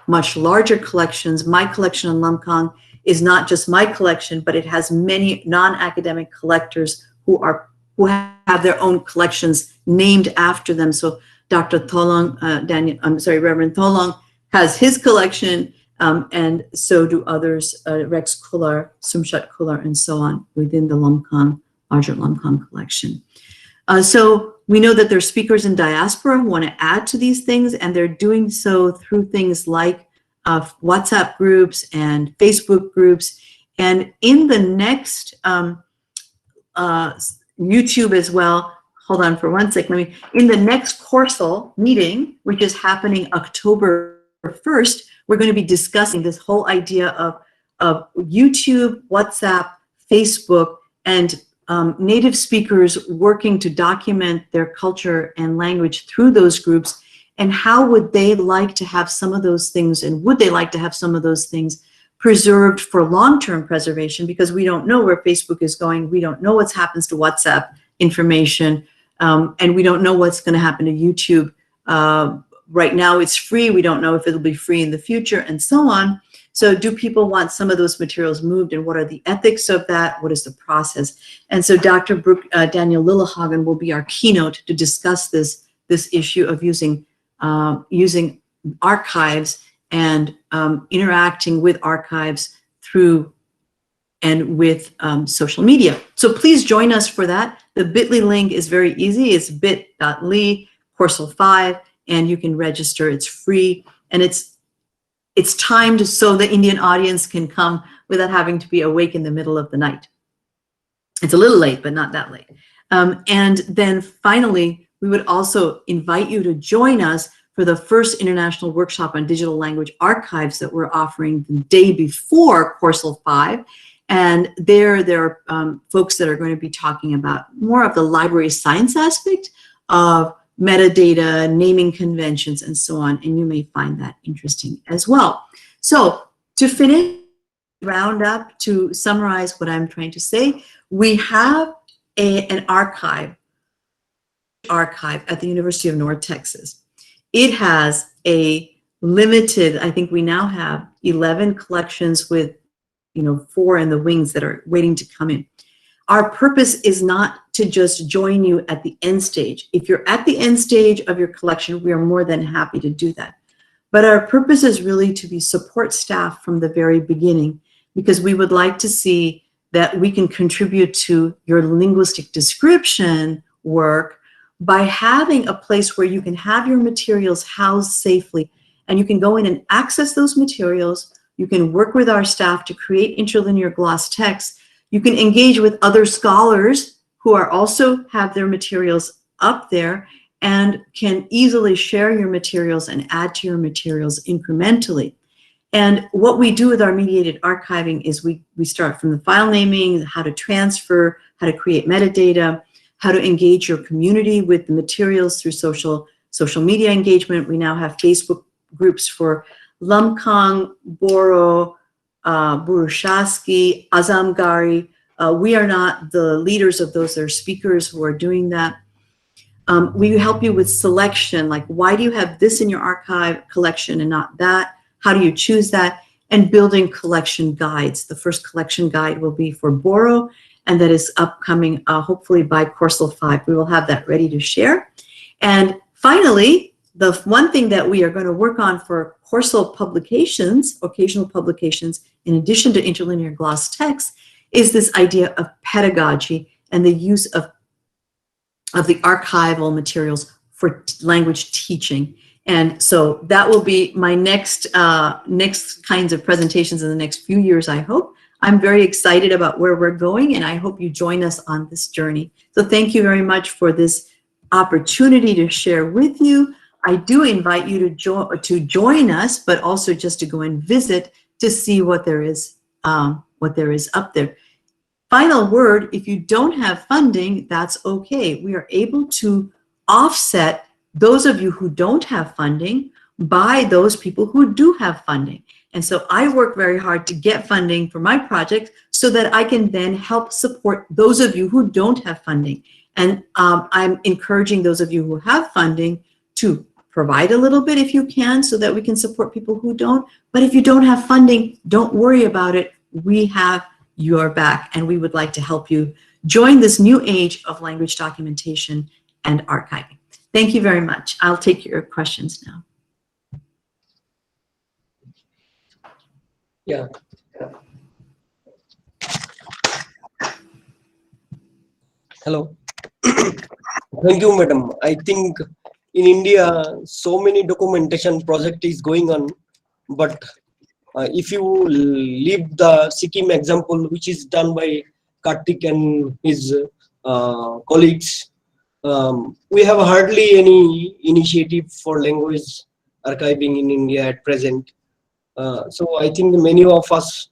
much larger collections. My collection on Lamkan is not just my collection, but it has many non-academic collectors who have their own collections named after them. So Dr. Tholong, Reverend Tholong has his collection, and so do others, Rex Kular, Sumshat Kular, and so on within the Lamkan, larger Lamkan collection. So we know that there are speakers in diaspora who want to add to these things, and they're doing so through things like WhatsApp groups and Facebook groups. And in the next YouTube as well, hold on for one second, in the next Coursal meeting, which is happening October 1st, we're going to be discussing this whole idea of YouTube, WhatsApp, Facebook, and native speakers working to document their culture and language through those groups, and how would they like to have some of those things, and would they like to have some of those things preserved for long-term preservation, because we don't know where Facebook is going, we don't know what happens to WhatsApp information, and we don't know what's going to happen to YouTube. Right now it's free, we don't know if it'll be free in the future, and so on. So do people want some of those materials moved, and what are the ethics of that? What is the process? And so Dr. Daniel Lillehagen will be our keynote to discuss this issue of using archives and interacting with archives through and with social media. So please join us for that. The bit.ly link is very easy. It's bit.ly Coursal 5, and you can register. It's free, and it's timed so the Indian audience can come without having to be awake in the middle of the night. It's a little late, but not that late. And then finally, we would also invite you to join us for the first international workshop on digital language archives that we're offering the day before Coursal 5. And there are folks that are going to be talking about more of the library science aspect of metadata, naming conventions, and so on, and you may find that interesting as well. So to finish, round up, to summarize what I'm trying to say, we have an archive at the University of North Texas. It has a limited, I think we now have 11 collections with 4 in the wings that are waiting to come in. Our purpose is not to just join you at the end stage. If you're at the end stage of your collection, we are more than happy to do that. But our purpose is really to be support staff from the very beginning, because we would like to see that we can contribute to your linguistic description work by having a place where you can have your materials housed safely, and you can go in and access those materials. You can work with our staff to create interlinear gloss text. You can engage with other scholars who are also have their materials up there, and can easily share your materials and add to your materials incrementally. And what we do with our mediated archiving is we start from the file naming, how to transfer, how to create metadata, how to engage your community with the materials through social media engagement. We now have Facebook groups for Lamkang, Boro, Burushaski, Azamgari. We are not the leaders of those. There are speakers who are doing that. We help you with selection, like why do you have this in your archive collection and not that? How do you choose that? And building collection guides. The first collection guide will be for Boro, and that is upcoming hopefully by Coursel 5. We will have that ready to share. And finally, the one thing that we are going to work on for Coursel publications, occasional publications, in addition to interlinear gloss text, is this idea of pedagogy and the use of the archival materials for language teaching. And so that will be my next kinds of presentations in the next few years, I hope. I'm very excited about where we're going, and I hope you join us on this journey. So thank you very much for this opportunity to share with you. I do invite you to join us, but also just to go and visit to see what there is up there. Final word, if you don't have funding, that's okay. We are able to offset those of you who don't have funding by those people who do have funding. And so I work very hard to get funding for my project so that I can then help support those of you who don't have funding. And I'm encouraging those of you who have funding to provide a little bit if you can so that we can support people who don't. But if you don't have funding, don't worry about it. We have your back, and we would like to help you join this new age of language documentation and archiving. Thank you very much. I'll take your questions now. Yeah. Hello. Thank you, madam. I think in India, so many documentation project is going on, but if you leave the Sikkim example, which is done by Kartik and his colleagues, we have hardly any initiative for language archiving in India at present. So I think many of us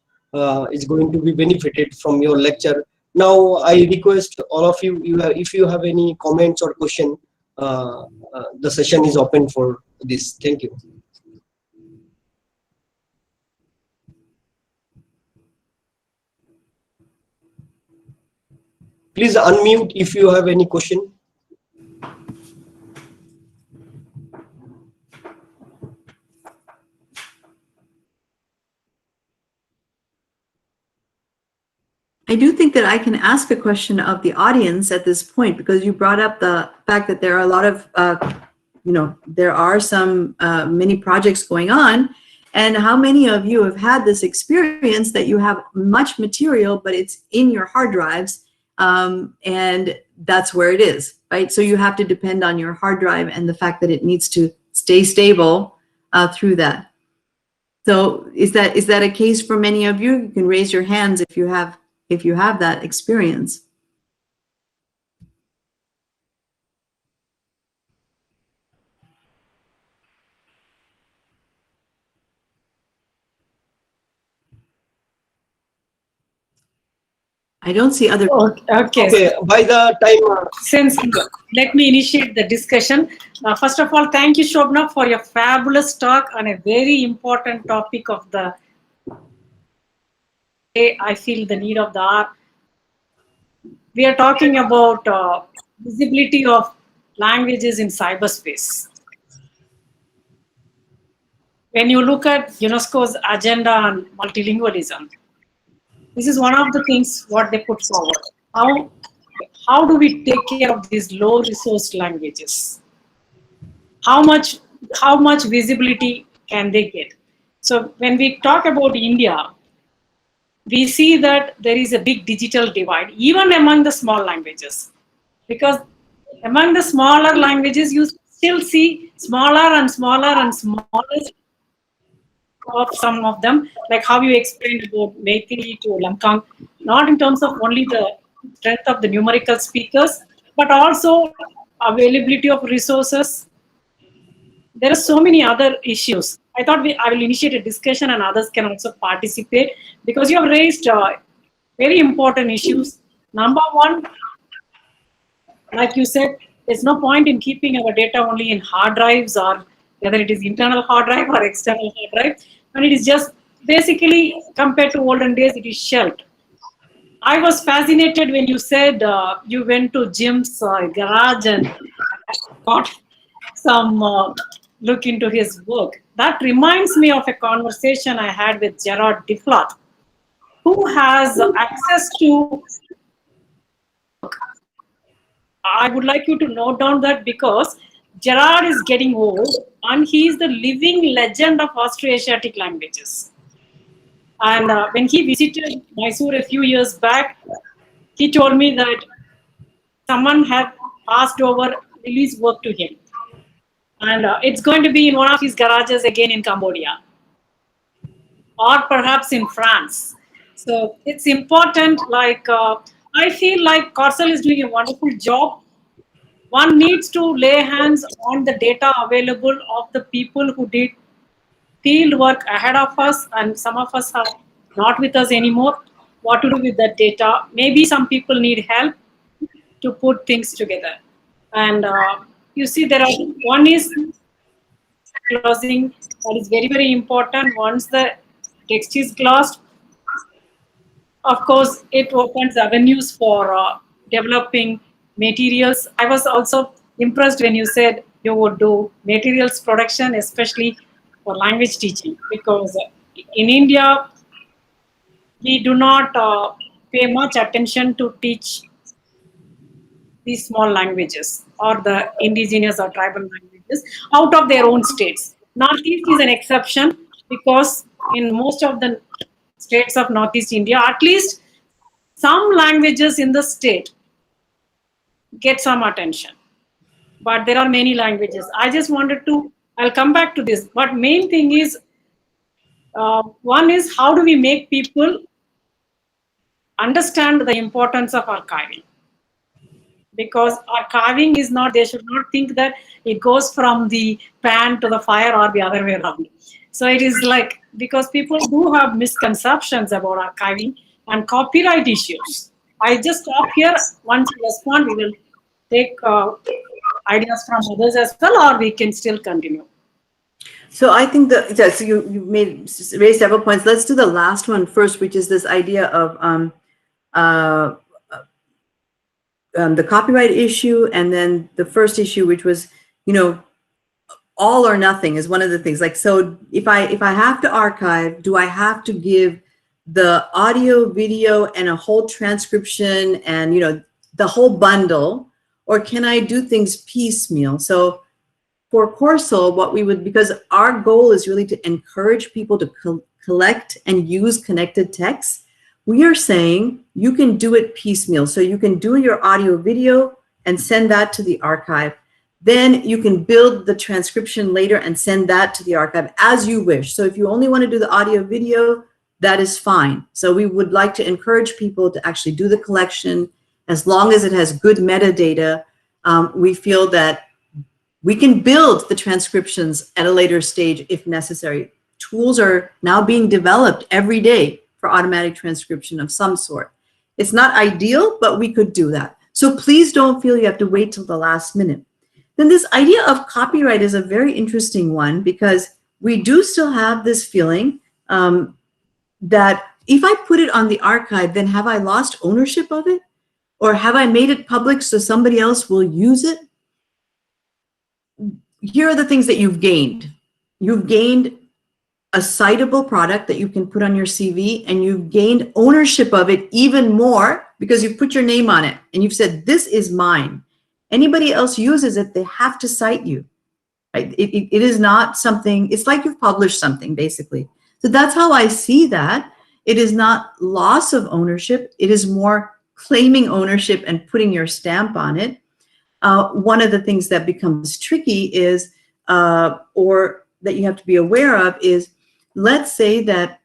is going to be benefited from your lecture. Now I request all of you, if you have any comments or question, the session is open for this. Thank you. Please unmute if you have any question. I do think that I can ask a question of the audience at this point, because you brought up the fact that there are a lot of, there are some many projects going on, and how many of you have had this experience that you have much material, but it's in your hard drives, and that's where it is, right? So you have to depend on your hard drive and the fact that it needs to stay stable through that. So is that a case for many of you? You can raise your hands if you have that experience. I don't see other. Okay. By the time. Since let me initiate the discussion. First of all, thank you, Shobhana, for your fabulous talk on a very important topic of the day. I feel the need of the hour. We are talking about visibility of languages in cyberspace. When you look at UNESCO's agenda on multilingualism, this is one of the things what they put forward. How do we take care of these low resource languages? How much visibility can they get? So when we talk about India, we see that there is a big digital divide, even among the small languages. Because among the smaller languages, you still see smaller and smaller and smaller of some of them, like how you explained about Maithili to Lamkang, not in terms of only the strength of the numerical speakers, but also availability of resources. There are so many other issues. I thought I will initiate a discussion and others can also participate because you have raised very important issues. Number one, like you said, there's no point in keeping our data only in hard drives or whether it is internal hard drive or external hard drive. And it is just basically compared to olden days, it is shelved. I was fascinated when you said you went to Jim's garage and got some look into his work. That reminds me of a conversation I had with Gerard Diflat, who has access to. I would like you to note down that because Gerard is getting old and he is the living legend of Austroasiatic languages. And when he visited Mysore a few years back, he told me that someone had passed over Lily's work to him. And it's going to be in one of his garages again in Cambodia or perhaps in France. So it's important, like, I feel like Corsel is doing a wonderful job. One needs to lay hands on the data available of the people who did field work ahead of us, and some of us are not with us anymore. What to do with that data? Maybe some people need help to put things together. And you see, there are one is closing that is very, very important. Once the text is closed, of course, it opens avenues for developing materials. I was also impressed when you said you would do materials production, especially for language teaching, because in India, we do not pay much attention to teach these small languages or the indigenous or tribal languages out of their own states. Northeast is an exception because in most of the states of Northeast India, at least some languages in the state get some attention. But there are many languages. I just wanted to, I'll come back to this. But main thing is, one is how do we make people understand the importance of archiving? Because archiving is not, they should not think that it goes from the pan to the fire or the other way around. So it is like, because people do have misconceptions about archiving and copyright issues. I just stop here. Once you respond, we will take ideas from others as well, or we can still continue. So I think that, yeah, so you raised several points. Let's do the last one first, which is this idea of the copyright issue, and then the first issue, which was, you know, all or nothing is one of the things. Like, so if I have to archive, do I have to give the audio, video, and a whole transcription and, you know, the whole bundle, or can I do things piecemeal? So for Corsel, what we would, because our goal is really to encourage people to collect and use connected text, we are saying you can do it piecemeal. So you can do your audio video and send that to the archive. Then you can build the transcription later and send that to the archive as you wish. So if you only want to do the audio video, that is fine. So we would like to encourage people to actually do the collection as long as it has good metadata. We feel that we can build the transcriptions at a later stage if necessary. Tools are now being developed every day for automatic transcription of some sort. It's not ideal, but we could do that. So please don't feel you have to wait till the last minute. Then this idea of copyright is a very interesting one, because we do still have this feeling that if I put it on the archive, then have I lost ownership of it? Or have I made it public so somebody else will use it? Here are the things that you've gained. You've gained a citable product that you can put on your CV, and you've gained ownership of it even more because you've put your name on it and you've said, this is mine. Anybody else uses it, they have to cite you. Right? It is not something, it's like you've published something basically. So that's how I see that. It is not loss of ownership. It is more claiming ownership and putting your stamp on it. One of the things that becomes tricky is, or that you have to be aware of is, let's say that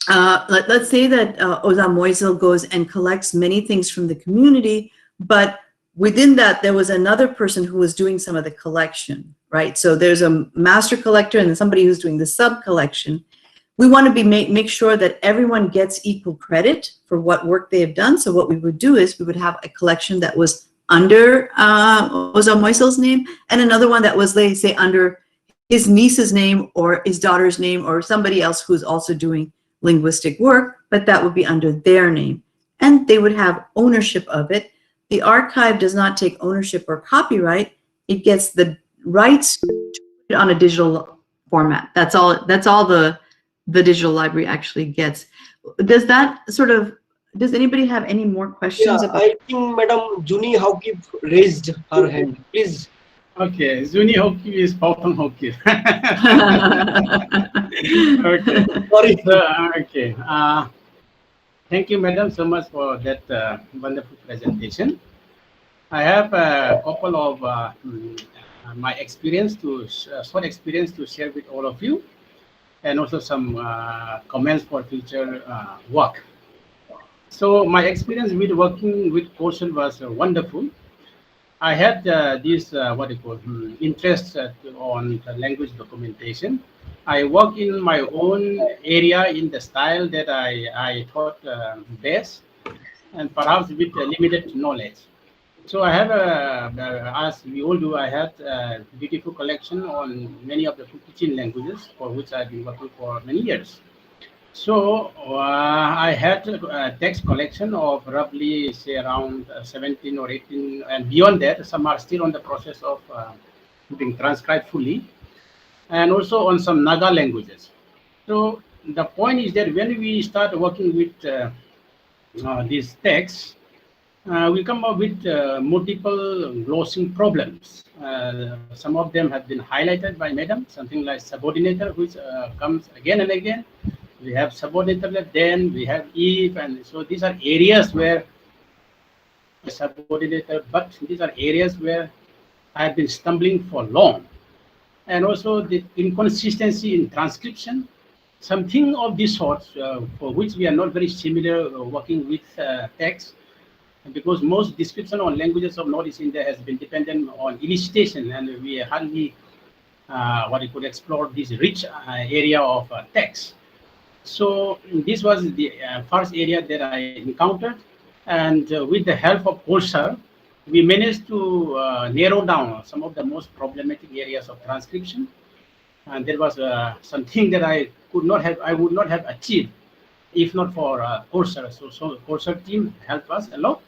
Oza Moisel goes and collects many things from the community, but within that, there was another person who was doing some of the collection, right? So there's a master collector and then somebody who's doing the sub collection. We want to be make sure that everyone gets equal credit for what work they have done. So what we would do is we would have a collection that was under Oza Moisel's name, and another one that was, let's say, under his niece's name or his daughter's name or somebody else who's also doing linguistic work, but that would be under their name. And they would have ownership of it. The archive does not take ownership or copyright. It gets the rights to put it on a digital format. That's all the digital library actually gets. Does that sort of, does anybody have any more questions Yeah, about? I think Madam Juni Hawkip raised her hand. Please. Okay, Zuni Hoki is Paupang Hoki. Okay. Sorry. So, okay. Thank you, madam, so much for that wonderful presentation. I have a couple of my experience short experience to share with all of you, and also some comments for future work. So my experience with working with Coursera was wonderful. I had this what you call interest on the language documentation. I work in my own area in the style that I thought best, and perhaps with limited knowledge. So I have as we all do, I had a beautiful collection on many of the teaching languages for which I've been working for many years. So I had a text collection of roughly say around 17 or 18, and beyond that, some are still on the process of being transcribed fully, and also on some Naga languages. So the point is that when we start working with these texts, we come up with multiple glossing problems. Some of them have been highlighted by Madam, something like subordinator, which comes again and again. We have subordinator, then we have if, and so these are areas where subordinator, but these are areas where I have been stumbling for long. And also the inconsistency in transcription, something of this sort, for which we are not very similar working with text, because most description on languages of Northeast India has been dependent on elicitation, and we hardly what you could explore this rich area of text. So this was the first area that I encountered, and with the help of Coursera, we managed to narrow down some of the most problematic areas of transcription. And there was something that I would not have achieved if not for Coursera. So Coursera team helped us a lot,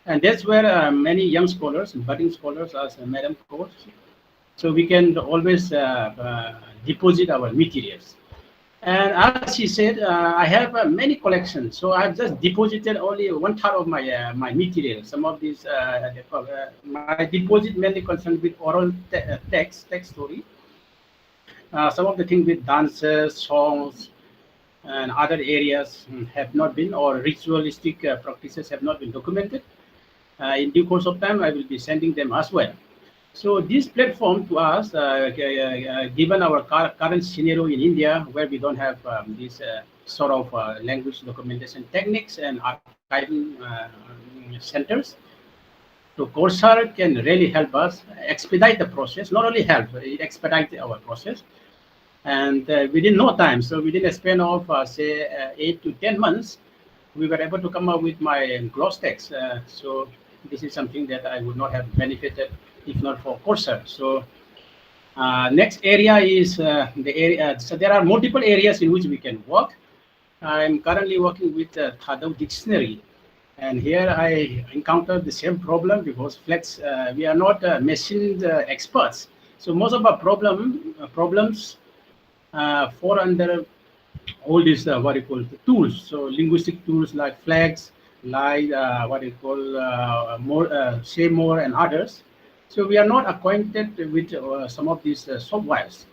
and that's where many young scholars, budding scholars, as Madam coach, so we can always deposit our materials. And as she said, I have many collections, so I've just deposited only 1/3 of my my material. Some of these, my deposit mainly concerned with oral text story. Some of the things with dances, songs, and other areas have not been, or ritualistic practices have not been documented. In due course of time, I will be sending them as well. So this platform to us, given our current scenario in India, where we don't have this sort of language documentation techniques and archiving centers, so Coursera can really help us expedite the process. Not only help, it expedite our process, and within no time. So within a span of say 8 to 10 months, we were able to come up with my gloss text. So this is something that I would not have benefited if not for Coursera. So next area is the area. So there are multiple areas in which we can work. I'm currently working with Thadao Dictionary, and here I encountered the same problem because Flex, we are not machine experts. So most of our problems fall under all these what you call tools. So linguistic tools like Flex, like what you call Say More and others. So we are not acquainted with some of these softwares.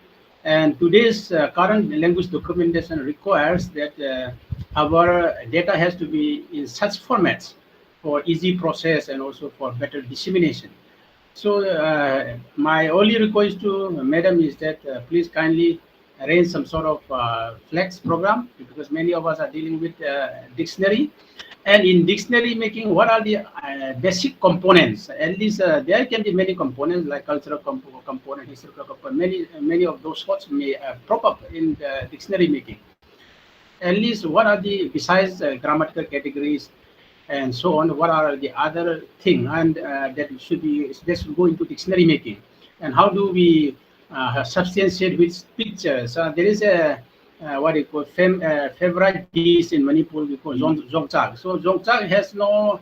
And today's current language documentation requires that our data has to be in such formats for easy process and also for better dissemination. So my only request to Madam is that please kindly arrange some sort of Flex program, because many of us are dealing with dictionary. And in dictionary making, what are the basic components? At least there can be many components like cultural component, historical component. Many of those sorts may prop up in the dictionary making. At least what are the, besides grammatical categories and so on, what are the other thing and that should go into dictionary making? And how do we substantiate with pictures? There is a what you call favorite dish in Manipur, we call zongchak. So zongchak has no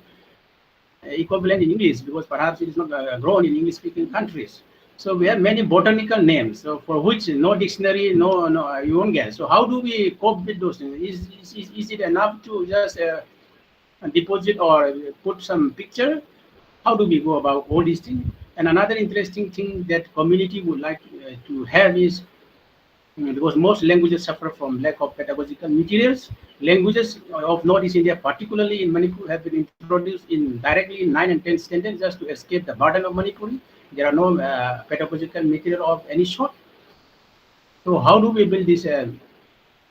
equivalent in English because perhaps it is not grown in English-speaking countries. So we have many botanical names, so for which no dictionary, no, you won't get. So how do we cope with those things? Is it enough to just deposit or put some picture? How do we go about all these things? And another interesting thing that community would like to have is because most languages suffer from lack of pedagogical materials. Languages of Northeast India, particularly in Manipur, have been introduced in directly in 9 and 10 standards just to escape the burden of Manipuri. There are no pedagogical material of any sort. So how do we build these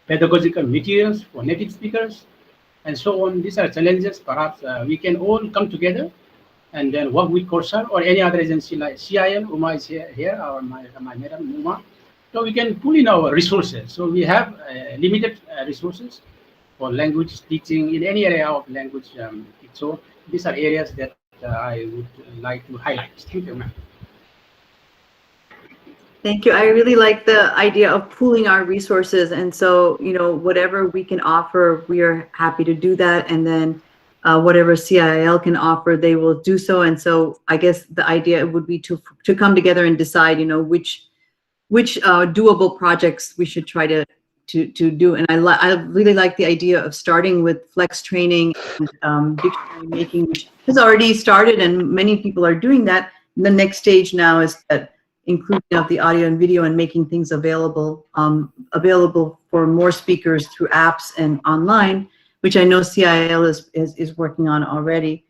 pedagogical materials for native speakers and so on? These are challenges. Perhaps we can all come together and then work with Coursera or any other agency like CIL. Uma is here or my madam Uma. So we can pull in our resources. So we have limited resources for language teaching in any area of language. So these are areas that I would like to highlight. Thank you, ma'am. Thank you. I really like the idea of pooling our resources. And so, you know, whatever we can offer, we are happy to do that. And then whatever CIL can offer, they will do so. And so I guess the idea would be to come together and decide, you know, which doable projects we should try to do. And I really like the idea of starting with flex training and dictionary making, which has already started and many people are doing that. And the next stage now is that including of the audio and video and making things available for more speakers through apps and online, which I know CIL is working on already.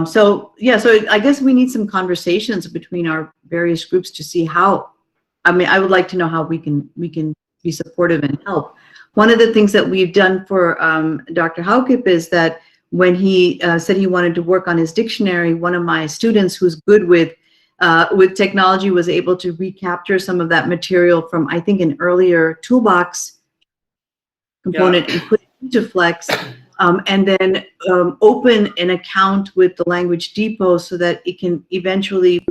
So yeah, so I guess we need some conversations between our various groups to see how. I mean, I would like to know how we can be supportive and help. One of the things that we've done for Dr. Haukip is that when he said he wanted to work on his dictionary, one of my students who's good with technology was able to recapture some of that material from, I think, an earlier toolbox component and put it into Flex, and then open an account with the Language Depot so that it can eventually,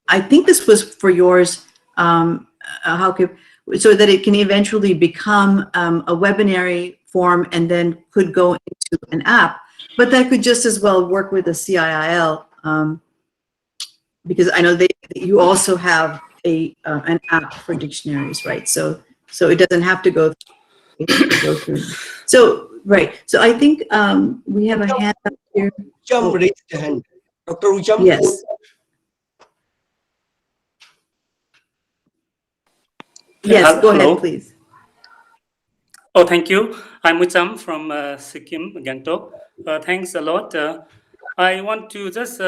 I think this was for yours, so that it can eventually become a webinary form and then could go into an app. But that could just as well work with a CIIL. Because I know you also have an app for dictionaries, right? So it doesn't have to go through. So right. So I think we have a hand up here. Ucham raised hand. Dr. Ucham. Yes. Yes. Go ahead, please. Oh, thank you. I'm Ucham from Sikkim, Gangtok. Thanks a lot. I want to just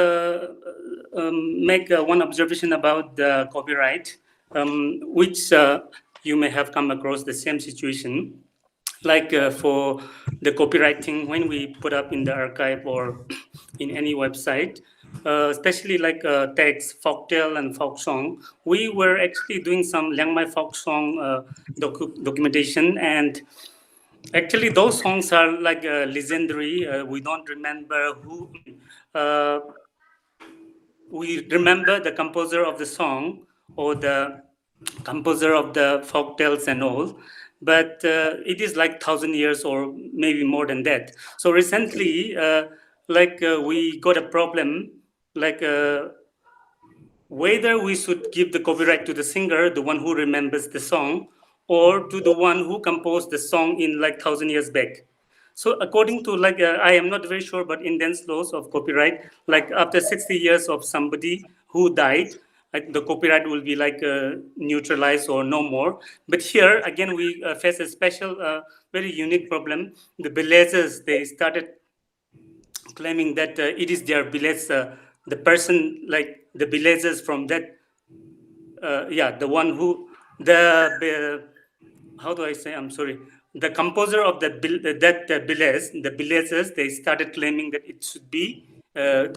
make one observation about the copyright, which you may have come across the same situation. Like for the copywriting, when we put up in the archive or in any website, especially like text, folktale and folk song, we were actually doing some Liangmai folk song documentation, and actually those songs are like legendary. We don't remember who. We remember the composer of the song or the composer of the folk tales and all, but it is like 1,000 years or maybe more than that. So recently, we got a problem, whether we should give the copyright to the singer, the one who remembers the song, or to the one who composed the song in like 1,000 years back. So according to I am not very sure, but Indian's laws of copyright, like after 60 years of somebody who died, the copyright will be neutralized or no more. But here again, we face a special, very unique problem. The villagers, they started claiming that it is their village, the person, like the villagers from that, the one who, how do I say, I'm sorry, the composer of that villages, they started claiming that it should be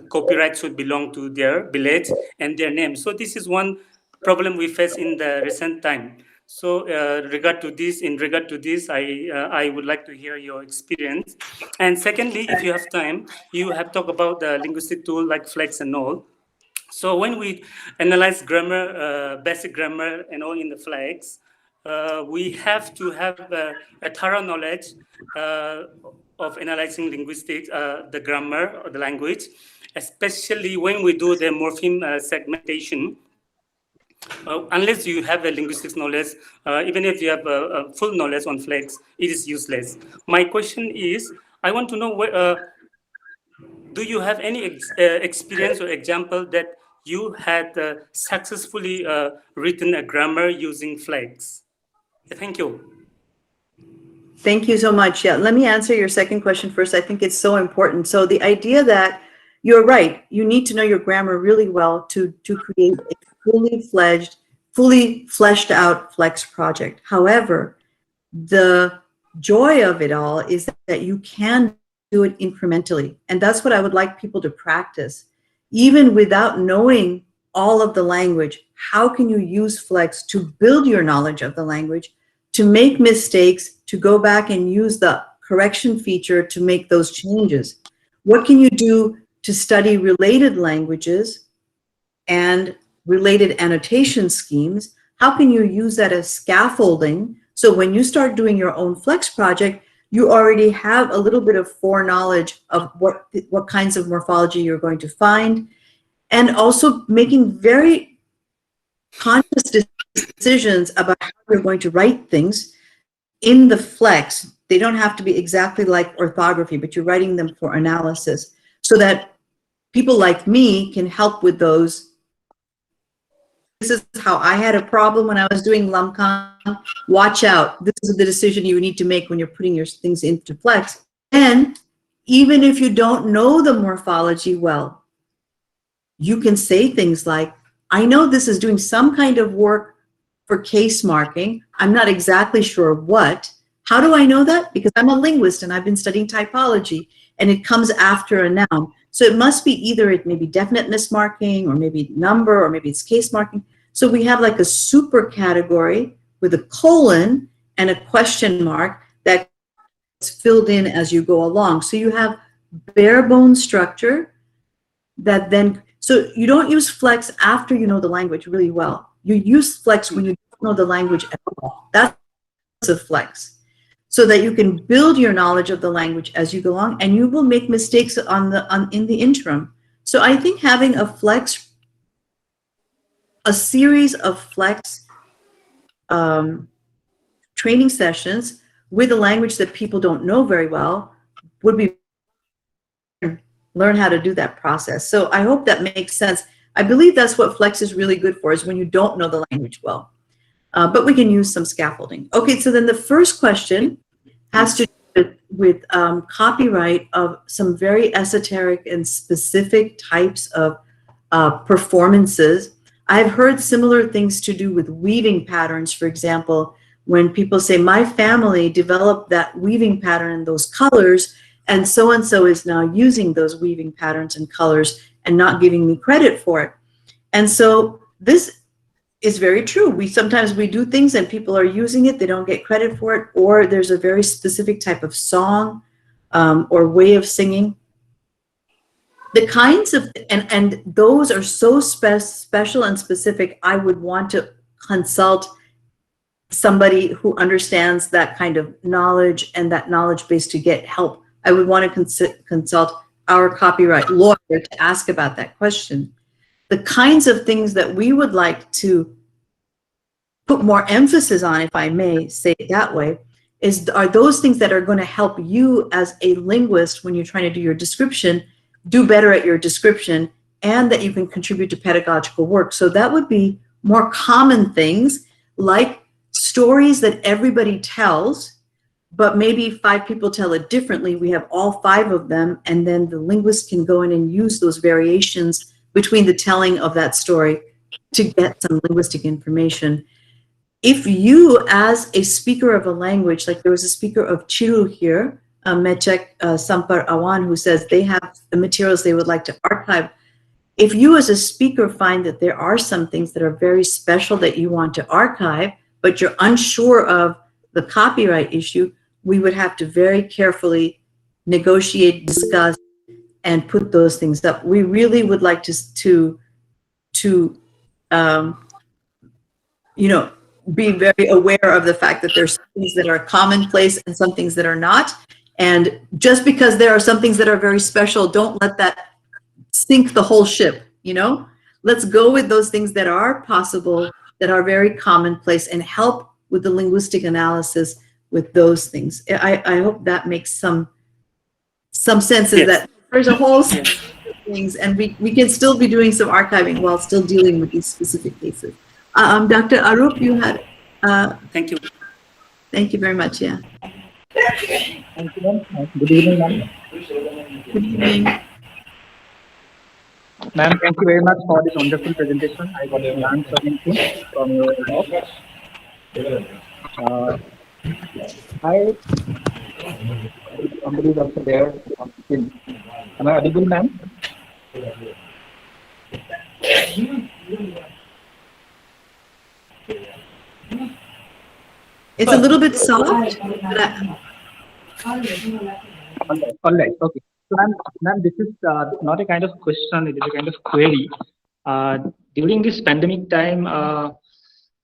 copyright should belong to their village and their name. So this is one problem we face in the recent time. So in regard to this, I would like to hear your experience. And secondly, if you have time, you have talked about the linguistic tool like Flex and all. So when we analyze grammar, basic grammar and all in the flags, we have to have a thorough knowledge of analyzing linguistics, the grammar of the language, especially when we do the morpheme segmentation. Unless you have a linguistics knowledge, even if you have a full knowledge on flags, it is useless. My question is, I want to know do you have any experience or example that you had successfully written a grammar using flags? Thank you. Thank you so much. Yeah, let me answer your second question first. I think it's so important. So the idea that you're right, you need to know your grammar really well to create a fully fleshed out Flex project. However, the joy of it all is that you can do it incrementally. And that's what I would like people to practice. Even without knowing all of the language, how can you use Flex to build your knowledge of the language, to make mistakes, to go back and use the correction feature to make those changes? What can you do to study related languages and related annotation schemes? How can you use that as scaffolding? So when you start doing your own Flex project, you already have a little bit of foreknowledge of what kinds of morphology you're going to find, and also making very conscious decisions about how you're going to write things in the Flex. They don't have to be exactly like orthography, but you're writing them for analysis so that people like me can help with those. This is how I had a problem when I was doing LumCon. Watch out. This is the decision you need to make when you're putting your things into Flex. And even if you don't know the morphology well, you can say things like, I know this is doing some kind of work for case marking. I'm not exactly sure what. How do I know that? Because I'm a linguist and I've been studying typology, and it comes after a noun. So it must be either it may be definiteness marking, or maybe number, or maybe it's case marking. So we have like a super category with a colon and a question mark that's filled in as you go along. So you have bare bone structure that then, so you don't use Flex after you know the language really well. You use Flex when you don't know the language at all. That's a Flex. So that you can build your knowledge of the language as you go along, and you will make mistakes in the interim. So I think having a series of Flex training sessions with a language that people don't know very well would be learn how to do that process. So I hope that makes sense. I believe that's what Flex is really good for, is when you don't know the language well. But we can use some scaffolding. Okay, so then the first question has to do with copyright of some very esoteric and specific types of performances. I've heard similar things to do with weaving patterns. For example, when people say, my family developed that weaving pattern in those colors, and so is now using those weaving patterns and colors and not giving me credit for it. And so this is very true. Sometimes we do things and people are using it, they don't get credit for it, or there's a very specific type of song or way of singing. The kinds of, and those are so special and specific, I would want to consult somebody who understands that kind of knowledge and that knowledge base to get help. I would want to consult our copyright lawyer to ask about that question. The kinds of things that we would like to put more emphasis on, if I may say it that way, are those things that are going to help you as a linguist when you're trying to do your description, do better at your description, and that you can contribute to pedagogical work. So that would be more common things like stories that everybody tells, but maybe 5 people tell it differently. We have all 5 of them, and then the linguist can go in and use those variations between the telling of that story to get some linguistic information. if you, as a speaker of a language, like there was a speaker of Chiru here, Mechek Sampar Awan, who says they have the materials they would like to archive. If you as a speaker find that there are some things that are very special that you want to archive, but you're unsure of the copyright issue, we would have to very carefully negotiate, discuss, and put those things up. We really would like to you know, be very aware of the fact that there's some things that are commonplace and some things that are not. And just because there are some things that are very special, don't let that sink the whole ship, you know? Let's go with those things that are possible, that are very commonplace, and help with the linguistic analysis with those things. I hope that makes some sense of Yes. that there's a whole set of things, and we can still be doing some archiving while still dealing with these specific cases. Dr. Arup, you had, Thank you. thank you very much, yeah. Thank you, ma'am. Good evening, ma'am. Good evening. Ma'am, thank you very much for this wonderful presentation. I got to learn something from your talk. I somebody is also there. Am I audible, ma'am? It's a little bit soft, but All right. Okay. So, ma'am, this is not a kind of question. It is a kind of query. During this pandemic time,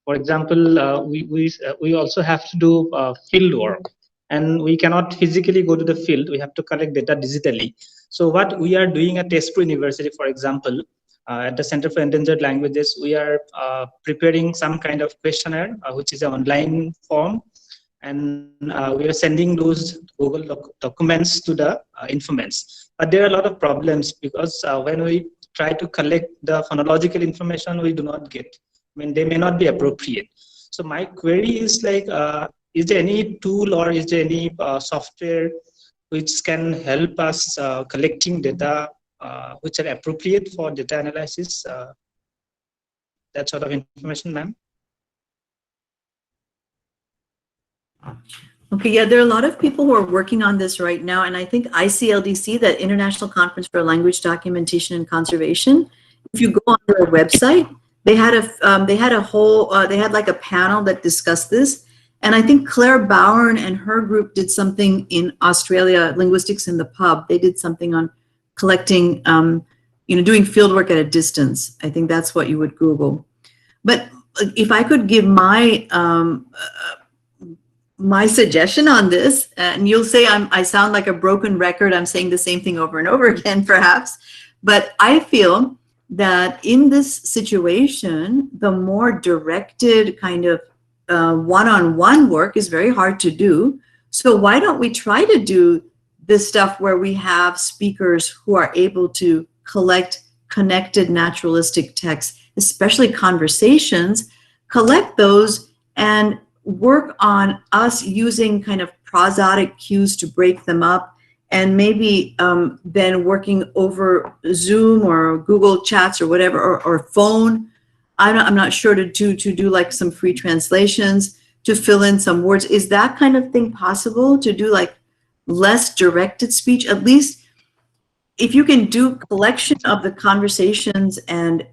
for example, we also have to do field work, and we cannot physically go to the field. We have to collect data digitally. So, what we are doing at Tezpur University, for example, at the Center for Endangered Languages, we are preparing some kind of questionnaire, which is an online form, and we are sending those Google documents to the informants. But there are a lot of problems because when we try to collect the phonological information, we do not get. I mean, they may not be appropriate. So my query is like, is there any tool or is there any software which can help us collecting data which are appropriate for data analysis? That sort of information, ma'am. okay, yeah, there are a lot of people who are working on this right now, and I think ICLDC, that International Conference for Language Documentation and Conservation, if you go on their website, they had like a panel that discussed this, and I think Claire Bowern and her group did something in Australia, Linguistics in the Pub. They did something on collecting, doing field work at a distance. I think that's what you would Google. But if I could give my my suggestion on this, and you'll say I sound like a broken record, I'm saying the same thing over and over again, perhaps, but I feel that in this situation, the more directed kind of one-on-one work is very hard to do. So why don't we try to do this stuff where we have speakers who are able to collect connected naturalistic texts, especially conversations, collect those and work on us using kind of prosodic cues to break them up, and maybe then working over Zoom or Google Chats or whatever, or phone. I'm not sure to do like some free translations, to fill in some words. Is that kind of thing possible, to do like less directed speech? At least if you can do collection of the conversations and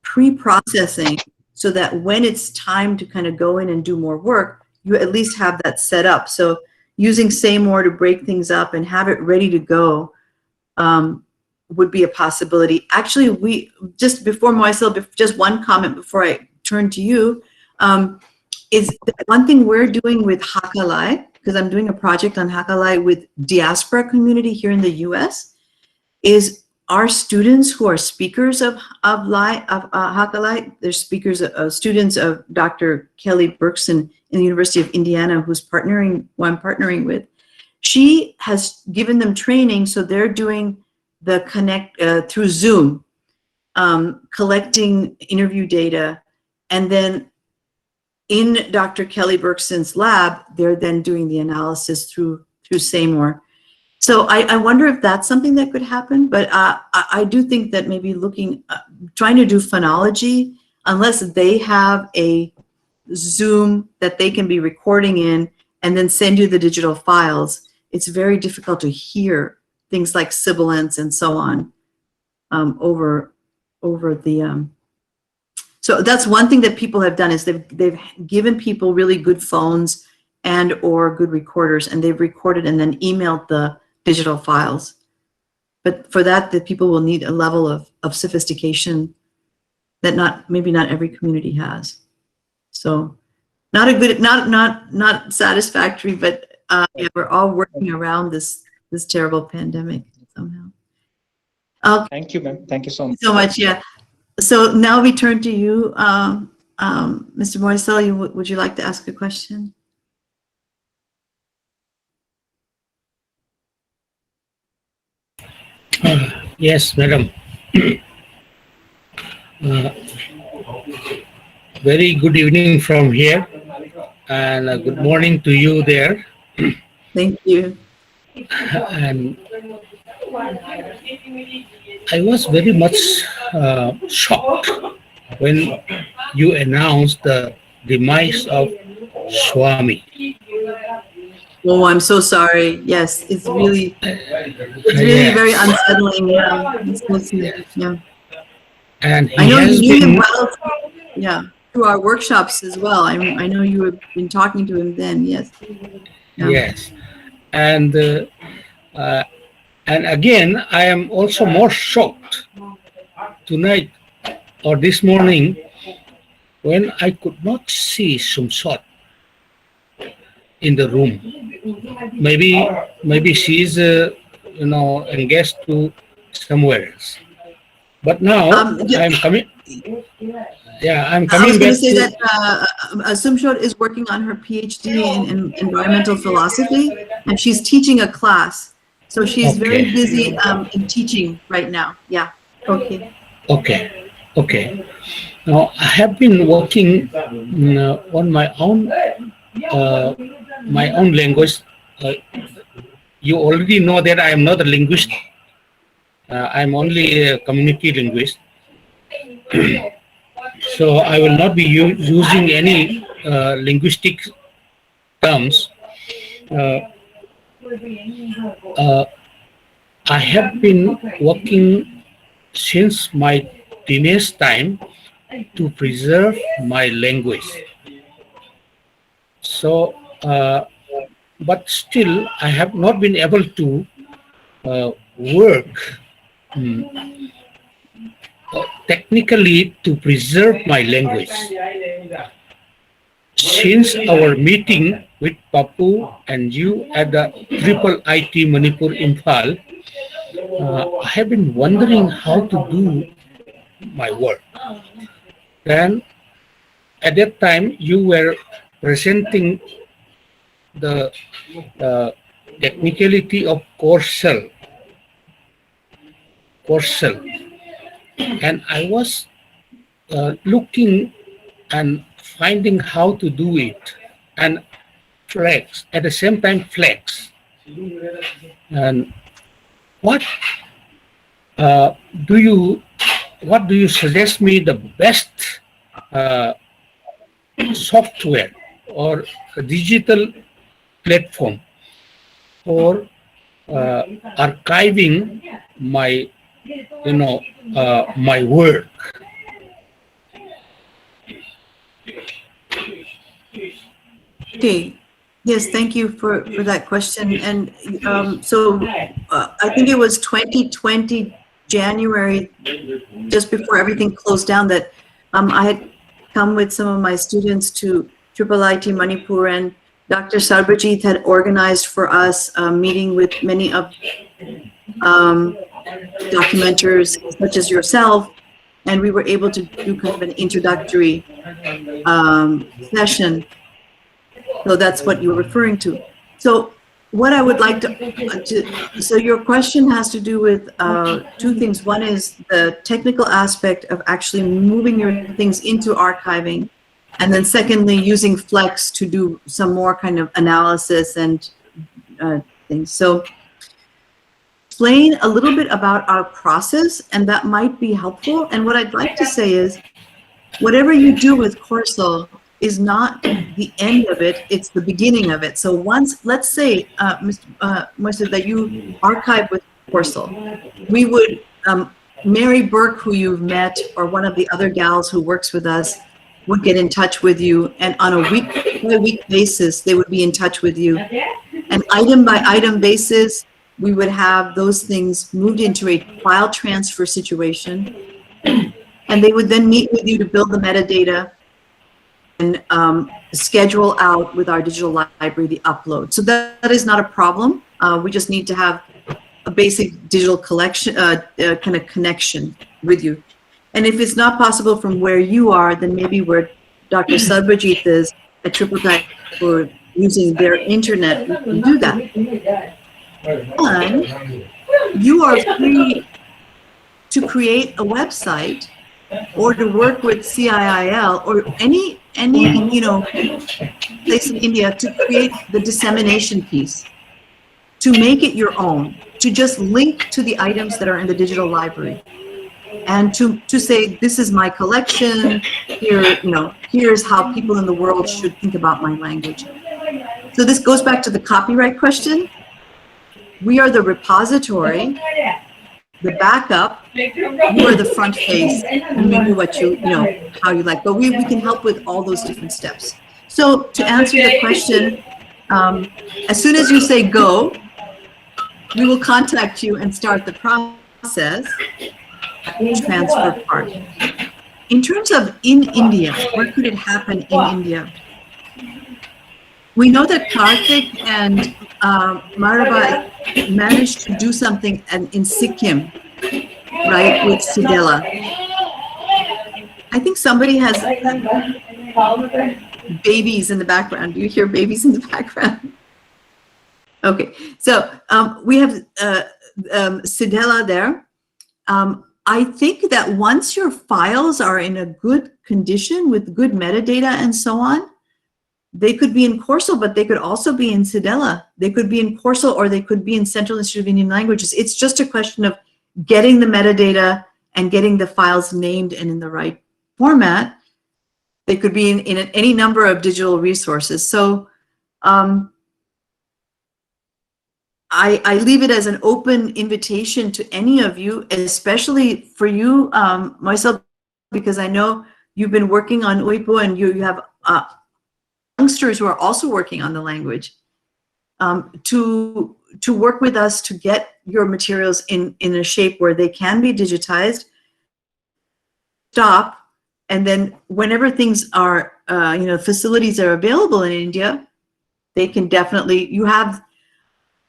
pre-processing, so that when it's time to kind of go in and do more work, you at least have that set up. So using Say More to break things up and have it ready to go would be a possibility. Actually, we just before myself, just one comment before I turn to you, is one thing we're doing with Hakalai, because I'm doing a project on Hakalai with diaspora community here in the US, is our students who are speakers of Hakalai, they're students of Dr. Kelly Berkson in the University of Indiana, who I'm partnering with. She has given them training, so they're doing the connect through Zoom, collecting interview data, and then in Dr. Kelly Berkson's lab, they're then doing the analysis through Say More. So I wonder if that's something that could happen, but I do think that maybe trying to do phonology, unless they have a Zoom that they can be recording in and then send you the digital files, it's very difficult to hear things like sibilants and so on over the. So that's one thing that people have done is they've given people really good phones and or good recorders, and they've recorded and then emailed the digital files. But for that, the people will need a level of sophistication that maybe not every community has. So not a good, not satisfactory, but yeah, we're all working around this terrible pandemic somehow. Thank you, ma'am. Thank you so much. So much, yeah. So now we turn to you, Mr. Moisel. Would you like to ask a question? Yes, madam. Very good evening from here, and good morning to you there. Thank you. And I was very much shocked when you announced the demise of Swami. Oh, I'm so sorry. Yes, it's really very unsettling. Yeah. And I he know has you knew him been, well. Yeah, through our workshops as well. I know you have been talking to him then. Yes. Yeah. yes, and again, I am also more shocked tonight or this morning when I could not see Sumsot in the room. Maybe she's engaged to somewhere else. But now I'm coming. Yeah, I'm I was coming going to back say to. that Sumshot is working on her PhD in environmental philosophy, and she's teaching a class. So she's very Okay. busy in teaching right now. Yeah. Okay. Okay. Now I have been working on my own language. You already know that I am not a linguist. I'm only a community linguist. So I will not be using any linguistic terms. I have been working since my teenage time to preserve my language. So, but still, I have not been able to work technically to preserve my language. Since our meeting with Papu and you at the Triple IT Manipur Imphal, I have been wondering how to do my work. Then at that time you were presenting the technicality of course cell, and I was looking and finding how to do it, and flex at the same time flex. And what do you suggest me the best software or a digital platform for archiving my my work? Okay. Yes, thank you for that question. And so I think it was 2020 January, just before everything closed down, that I had come with some of my students to Triple IT Manipur, and Dr. Sarbajit had organized for us a meeting with many of documenters such as yourself, and we were able to do kind of an introductory session. So that's what you were referring to. So what I would like so your question has to do with two things. One is the technical aspect of actually moving your things into archiving. And then secondly, using Flex to do some more kind of analysis and things. So explain a little bit about our process, and that might be helpful. And what I'd like to say is, whatever you do with Corso, is not the end of it, it's the beginning of it. So once, let's say, Mr. Moisa, that you archive with Corso, we would, Mary Burke, who you've met, or one of the other gals who works with us, would get in touch with you, and on a week-by-week basis, they would be in touch with you. And item-by-item basis, we would have those things moved into a file transfer situation, and they would then meet with you to build the metadata and schedule out with our digital library the upload. So that is not a problem. We just need to have a basic digital collection, kind of connection with you. And if it's not possible from where you are, then maybe where Dr. Sarvajit is at Triple Type for using their internet, we can do that. And you are free to create a website or to work with CIIL or any place in India to create the dissemination piece, to make it your own, to just link to the items that are in the digital library, and to say, this is my collection, here, here's how people in the world should think about my language. So this goes back to the copyright question. We are the repository, the backup, you are the front face, and you do what how you like. But we can help with all those different steps. So to answer your question, as soon as you say go, we will contact you and start the process, transfer part. In terms of in India, where could it happen in India? We know that Karthik and Marava managed to do something in Sikkim, right, with Sidela. I think somebody has babies in the background. Do you hear babies in the background? Okay, so we have Sidela there. I think that once your files are in a good condition with good metadata and so on, they could be in Corso, but they could also be in Sidela. They could be in Corso, or they could be in Central Institute of Indian Languages. It's just a question of getting the metadata and getting the files named and in the right format. They could be in any number of digital resources. So I leave it as an open invitation to any of you, especially for you, myself, because I know you've been working on Uipo, and you have youngsters who are also working on the language, to work with us to get your materials in a shape where they can be digitized, stop, and then whenever things are, facilities are available in India, they can definitely, you have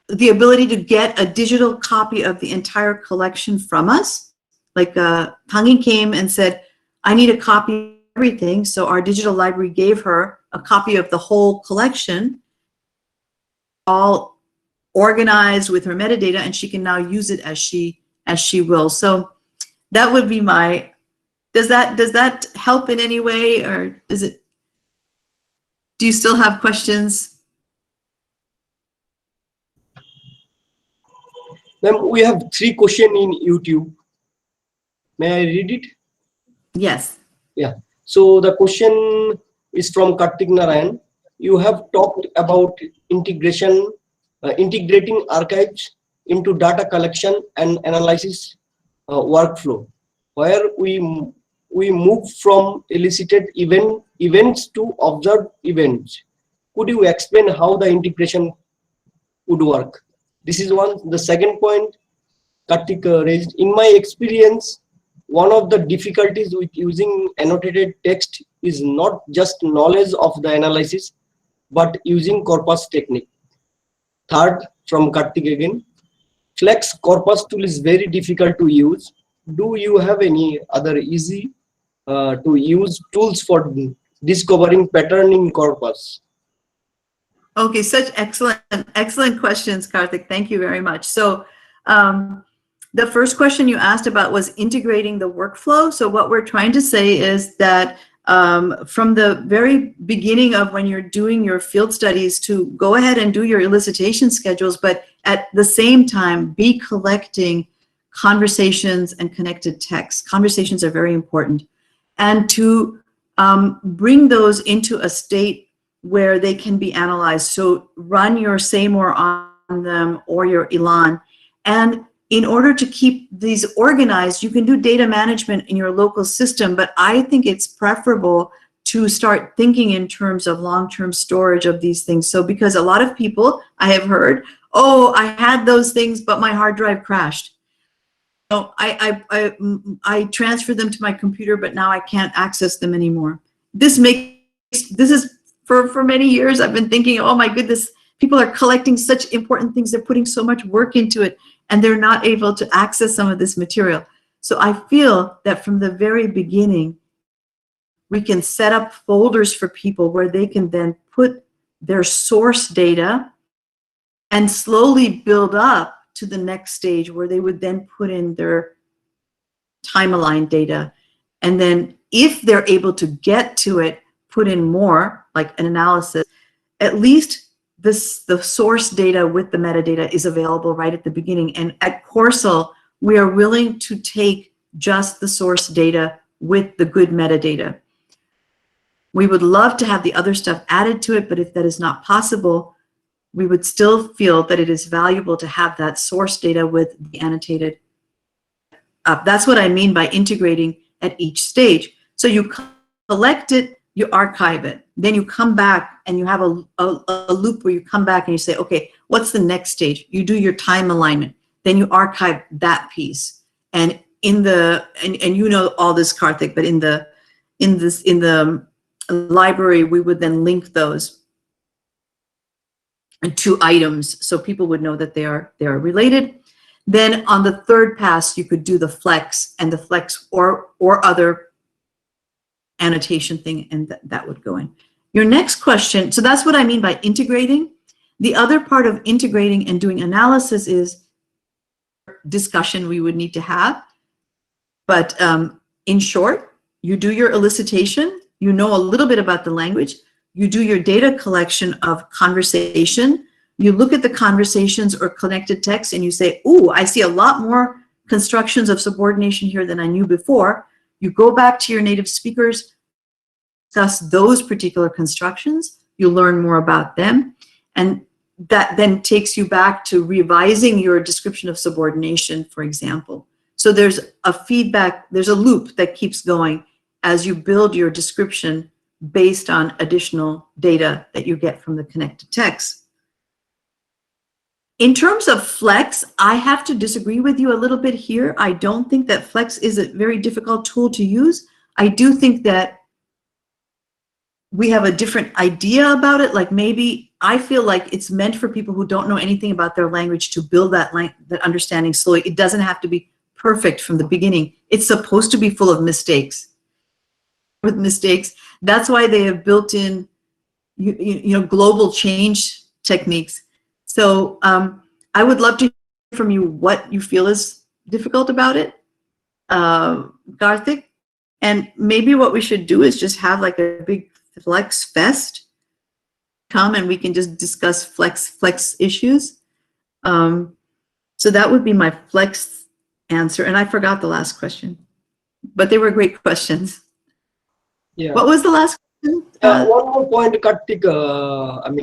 the ability to get a digital copy of the entire collection from us. Like Tangi came and said, I need a copy of everything. So our digital library gave her a copy of the whole collection, all organized with her metadata, and she can now use it as she will. So that would be my, does that help in any way, or is it, do you still have questions? Ma'am, we have 3 questions in YouTube. May I read it? Yes. Yeah. So the question is from Kartik Narayan. You have talked about integrating archives into data collection and analysis workflow, where we move from elicited events to observed events. Could you explain how the integration would work? This is one. The second point Kartik raised. In my experience, one of the difficulties with using annotated text is not just knowledge of the analysis, but using corpus technique. Third, from Kartik again, Flex corpus tool is very difficult to use. Do you have any other easy to use tools for discovering pattern in corpus? Okay, such excellent questions, Karthik. Thank you very much. So the first question you asked about was integrating the workflow. So what we're trying to say is that from the very beginning of when you're doing your field studies, to go ahead and do your elicitation schedules, but at the same time be collecting conversations and connected text. Conversations are very important. And to bring those into a state where they can be analyzed. So run your Say More on them or your Elan. And in order to keep these organized, you can do data management in your local system, but I think it's preferable to start thinking in terms of long-term storage of these things. So because a lot of people, I have heard, oh, I had those things, but my hard drive crashed. So I transferred them to my computer, but now I can't access them anymore. This is for many years I've been thinking, oh my goodness, people are collecting such important things. They're putting so much work into it, and they're not able to access some of this material. So I feel that from the very beginning, we can set up folders for people where they can then put their source data and slowly build up to the next stage where they would then put in their time-aligned data. And then if they're able to get to it, put in more, like an analysis, at least the source data with the metadata is available right at the beginning. And at Coursal, we are willing to take just the source data with the good metadata. We would love to have the other stuff added to it, but if that is not possible, we would still feel that it is valuable to have that source data with the annotated. That's what I mean by integrating at each stage. So you collect it, you archive it, then you come back and you have a loop where you come back and you say, okay, what's the next stage? You do your time alignment, then you archive that piece. And in the and you know all this, Karthik, but in the library, we would then link those to items so people would know that they are related. Then on the third pass, you could do the flex and the flex or other annotation thing, and that would go in. Your next question, so that's what I mean by integrating. The other part of integrating and doing analysis is discussion we would need to have. But in short, you do your elicitation, you know a little bit about the language, you do your data collection of conversation, you look at the conversations or connected text and you say, ooh, I see a lot more constructions of subordination here than I knew before. You go back to your native speakers, discuss those particular constructions, you learn more about them, and that then takes you back to revising your description of subordination, for example. So there's a feedback, there's a loop that keeps going as you build your description based on additional data that you get from the connected text. In terms of Flex, I have to disagree with you a little bit here. I don't think that Flex is a very difficult tool to use. I do think that we have a different idea about it. Like maybe I feel like it's meant for people who don't know anything about their language to build that understanding slowly. It doesn't have to be perfect from the beginning. It's supposed to be full of mistakes. With mistakes, that's why they have built in, you know, global change techniques. So I would love to hear from you what you feel is difficult about it, Karthik. And maybe what we should do is just have like a big Flex Fest, come and we can just discuss Flex issues. So that would be my Flex answer. And I forgot the last question, but they were great questions. Yeah. What was the last question? One more point, Karthik,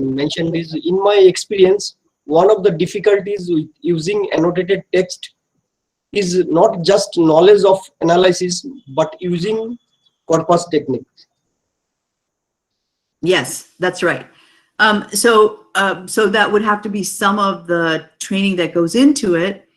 mentioned is, in my experience, one of the difficulties with using annotated text is not just knowledge of analysis, but using corpus techniques. Yes, that's right. So that would have to be some of the training that goes into it.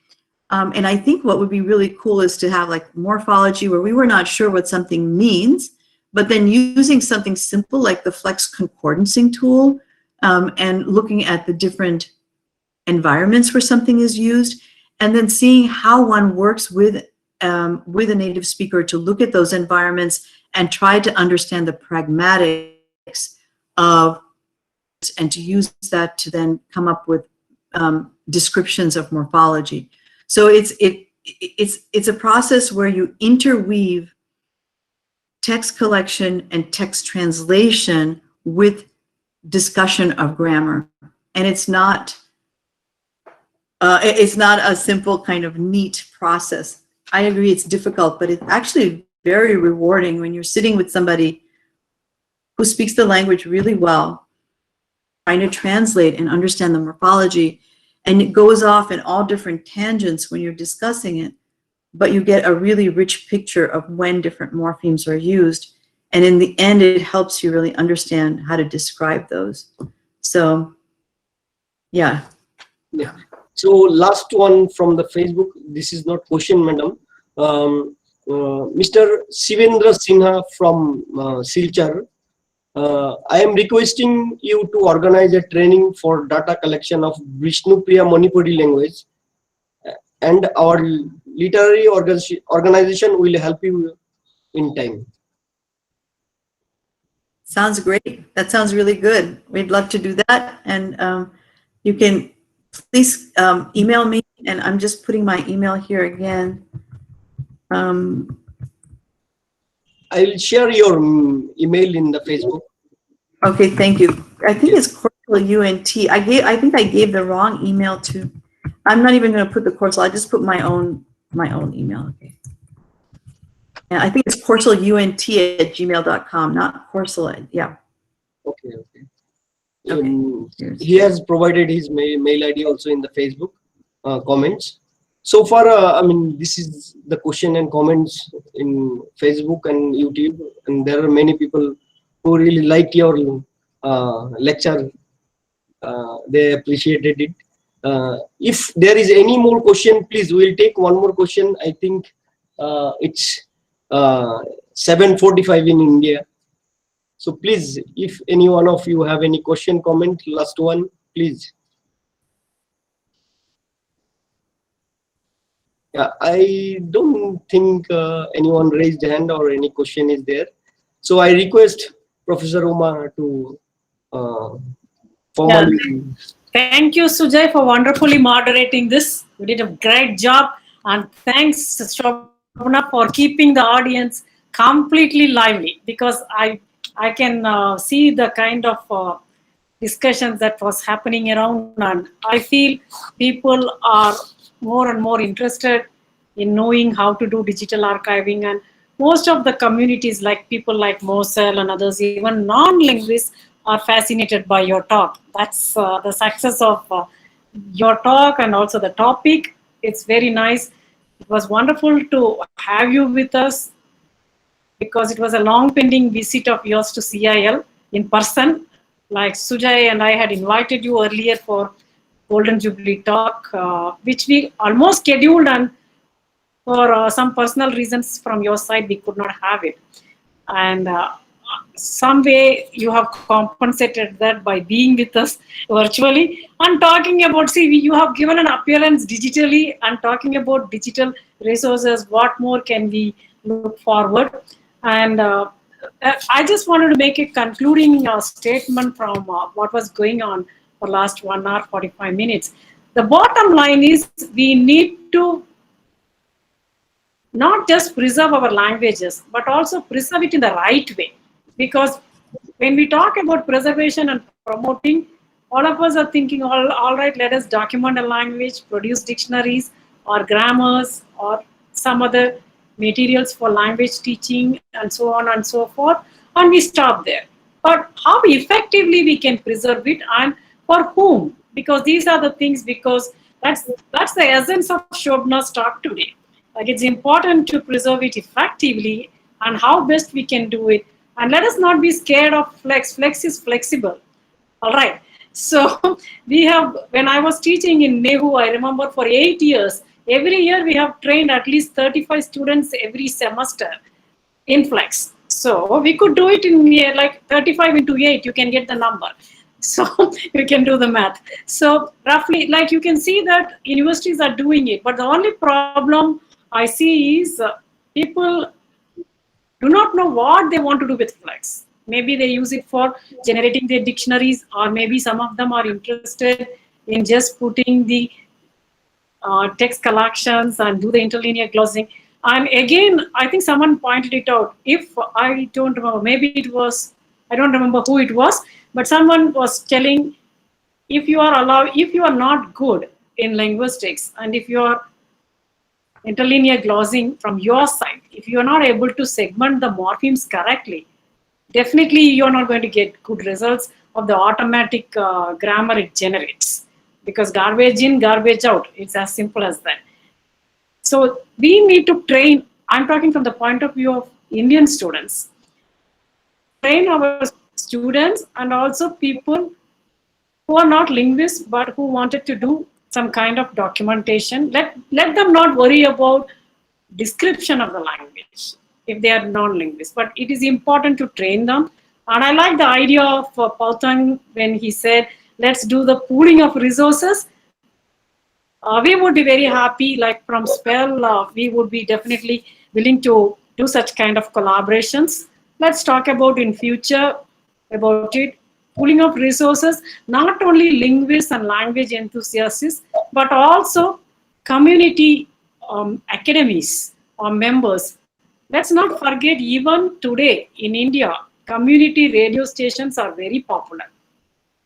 And I think what would be really cool is to have like morphology where we were not sure what something means, but then using something simple like the Flex concordancing tool and looking at the different environments where something is used, and then seeing how one works with a native speaker to look at those environments and try to understand the pragmatics of, and to use that to then come up with descriptions of morphology. So it's a process where you interweave text collection and text translation with discussion of grammar, and it's not a simple kind of neat process. I agree it's difficult, but it's actually very rewarding when you're sitting with somebody who speaks the language really well, trying to translate and understand the morphology, and it goes off in all different tangents when you're discussing it, but you get a really rich picture of when different morphemes are used. And in the end, it helps you really understand how to describe those. So, yeah. Yeah. So last one from the Facebook. This is not question, madam. Mr. Shivendra Sinha from Silchar. I am requesting you to organize a training for data collection of Vishnupriya Manipuri language, and our literary organization will help you in time. Sounds great. That sounds really good. We'd love to do that. And you can please email me, and I'm just putting my email here again. I will share your email in the Facebook. Okay, thank you. I think Yes. it's Coursel UNT. I think I gave the wrong email to. I'm not even going to put the Coursel. I just put my own email. Okay. Yeah, I think it's courselunt@gmail.com, not Coursel. Yeah. Okay. Okay. Okay. He has provided his mail ID also in the Facebook comments. So far, I mean, this is the question and comments in Facebook and YouTube, and there are many people who really like your lecture. They appreciated it. If there is any more question, please, we'll take one more question. I think it's 7:45 in India. So please, if any one of you have any question, comment, last one, please. Yeah, I don't think anyone raised hand or any question is there. So I request Professor Uma to formally. Yeah. Thank you, Sujay, for wonderfully moderating this. You did a great job. And thanks, Shobhana, for keeping the audience completely lively, because I can see the kind of discussions that was happening around, and I feel people are more and more interested in knowing how to do digital archiving, and most of the communities, like people like Mosel and others, even non-linguists, are fascinated by your talk. That's the success of your talk and also the topic. It's very nice. It was wonderful to have you with us, because it was a long pending visit of yours to CIL in person. Like Sujay and I had invited you earlier for Golden Jubilee talk, which we almost scheduled, and for some personal reasons from your side, we could not have it. And some way you have compensated that by being with us virtually and talking about, see, you have given an appearance digitally and talking about digital resources. What more can we look forward? And I just wanted to make a concluding statement from what was going on for last 1 hour 45 minutes. The bottom line is, we need to not just preserve our languages, but also preserve it in the right way. Because when we talk about preservation and promoting, all of us are thinking, all right, let us document a language, produce dictionaries or grammars or some other materials for language teaching and so on and so forth, and we stop there. But how effectively we can preserve it, and for whom? Because these are the things, because that's the essence of Shobhana's talk today. Like, it's important to preserve it effectively, and how best we can do it. And let us not be scared of flex. Flex is flexible. All right. So we have, when I was teaching in Nehu, I remember for 8 years, every year we have trained at least 35 students every semester in flex. So we could do it in like 35 into 8, you can get the number. So you can do the math. So roughly, like, you can see that universities are doing it. But the only problem I see is people do not know what they want to do with flex. Maybe they use it for generating their dictionaries, or maybe some of them are interested in just putting the text collections and do the interlinear glossing. And again, I think someone pointed it out. If I don't remember, maybe it was, I don't remember who it was, but someone was telling, if you are not good in linguistics, and if you are interlinear glossing from your side, if you are not able to segment the morphemes correctly, definitely you're not going to get good results of the automatic grammar it generates, because garbage in, garbage out. It's as simple as that. So we need to train. I'm talking from the point of view of Indian students. Train our students and also people who are not linguists but who wanted to do some kind of documentation. Let them not worry about description of the language if they are non-linguists, but it is important to train them. And I like the idea of Pautang when he said, let's do the pooling of resources. We would be very happy, like from Spell, we would be definitely willing to do such kind of collaborations. Let's talk about in future about it. Pooling of resources, not only linguists and language enthusiasts, but also community academies or members. Let's not forget, even today in India, community radio stations are very popular.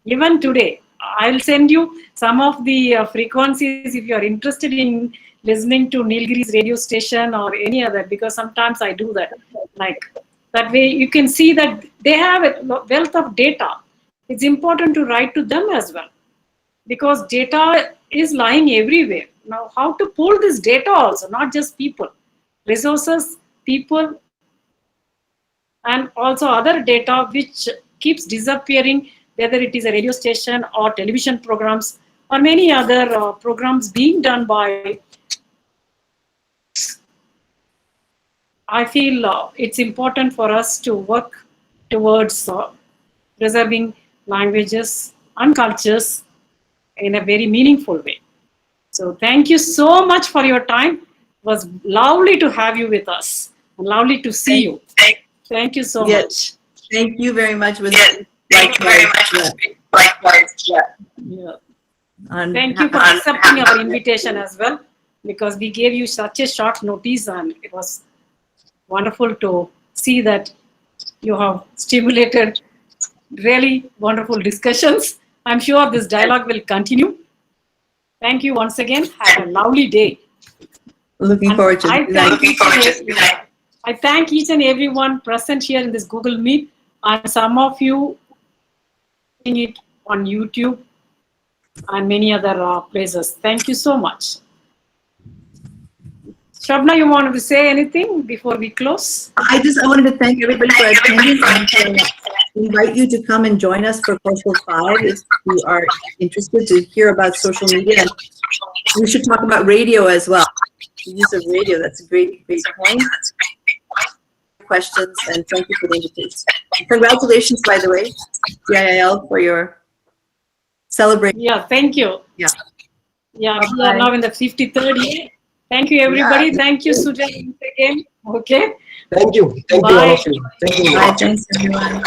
Even today, I'll send you some of the frequencies if you are interested in listening to Nilgiri's radio station or any other, because sometimes I do that. Like that way, you can see that they have a wealth of data. It's important to write to them as well, because data is lying everywhere. Now, how to pull this data also, not just people, resources, people, and also other data which keeps disappearing, whether it is a radio station or television programs or many other programs being done by. I feel it's important for us to work towards preserving languages and cultures in a very meaningful way. So thank you so much for your time. It was lovely to have you with us. Lovely to see you. Thank you so much. Thank you very much. Thank you very much. Likewise. Yeah. Thank you for accepting our invitation as well, because we gave you such a short notice, and it was wonderful to see that you have stimulated really wonderful discussions. I'm sure this dialogue will continue. Thank you once again. Have a lovely day. Looking forward to it. I thank each and everyone present here in this Google Meet, and some of you seeing it on YouTube and many other places. Thank you so much. Shobhana, you wanted to say anything before we close? I wanted to thank everybody for attending and invite you to come and join us for Cultural 5 if you are interested to hear about social media. And we should talk about radio as well. The use of radio, that's a great point. Questions, and thank you for the invitation. Congratulations, by the way, CIIL, for your celebration. Yeah, thank you. Yeah. Yeah, we are now in the 53rd year. Thank you, everybody. Yeah. Thank you, Sujan, once again. Okay. Thank you. Thank you, all of you. Thank you. Bye. Thanks, everyone.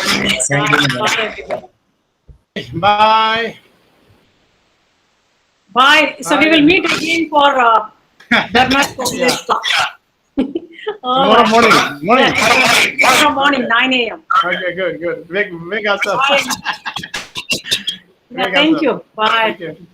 Bye. Bye. So we will meet again for Bernard's Tomorrow morning. Tomorrow morning, 9 a.m. Okay, good. Wake us up. Yeah, thank you. Bye. Thank you.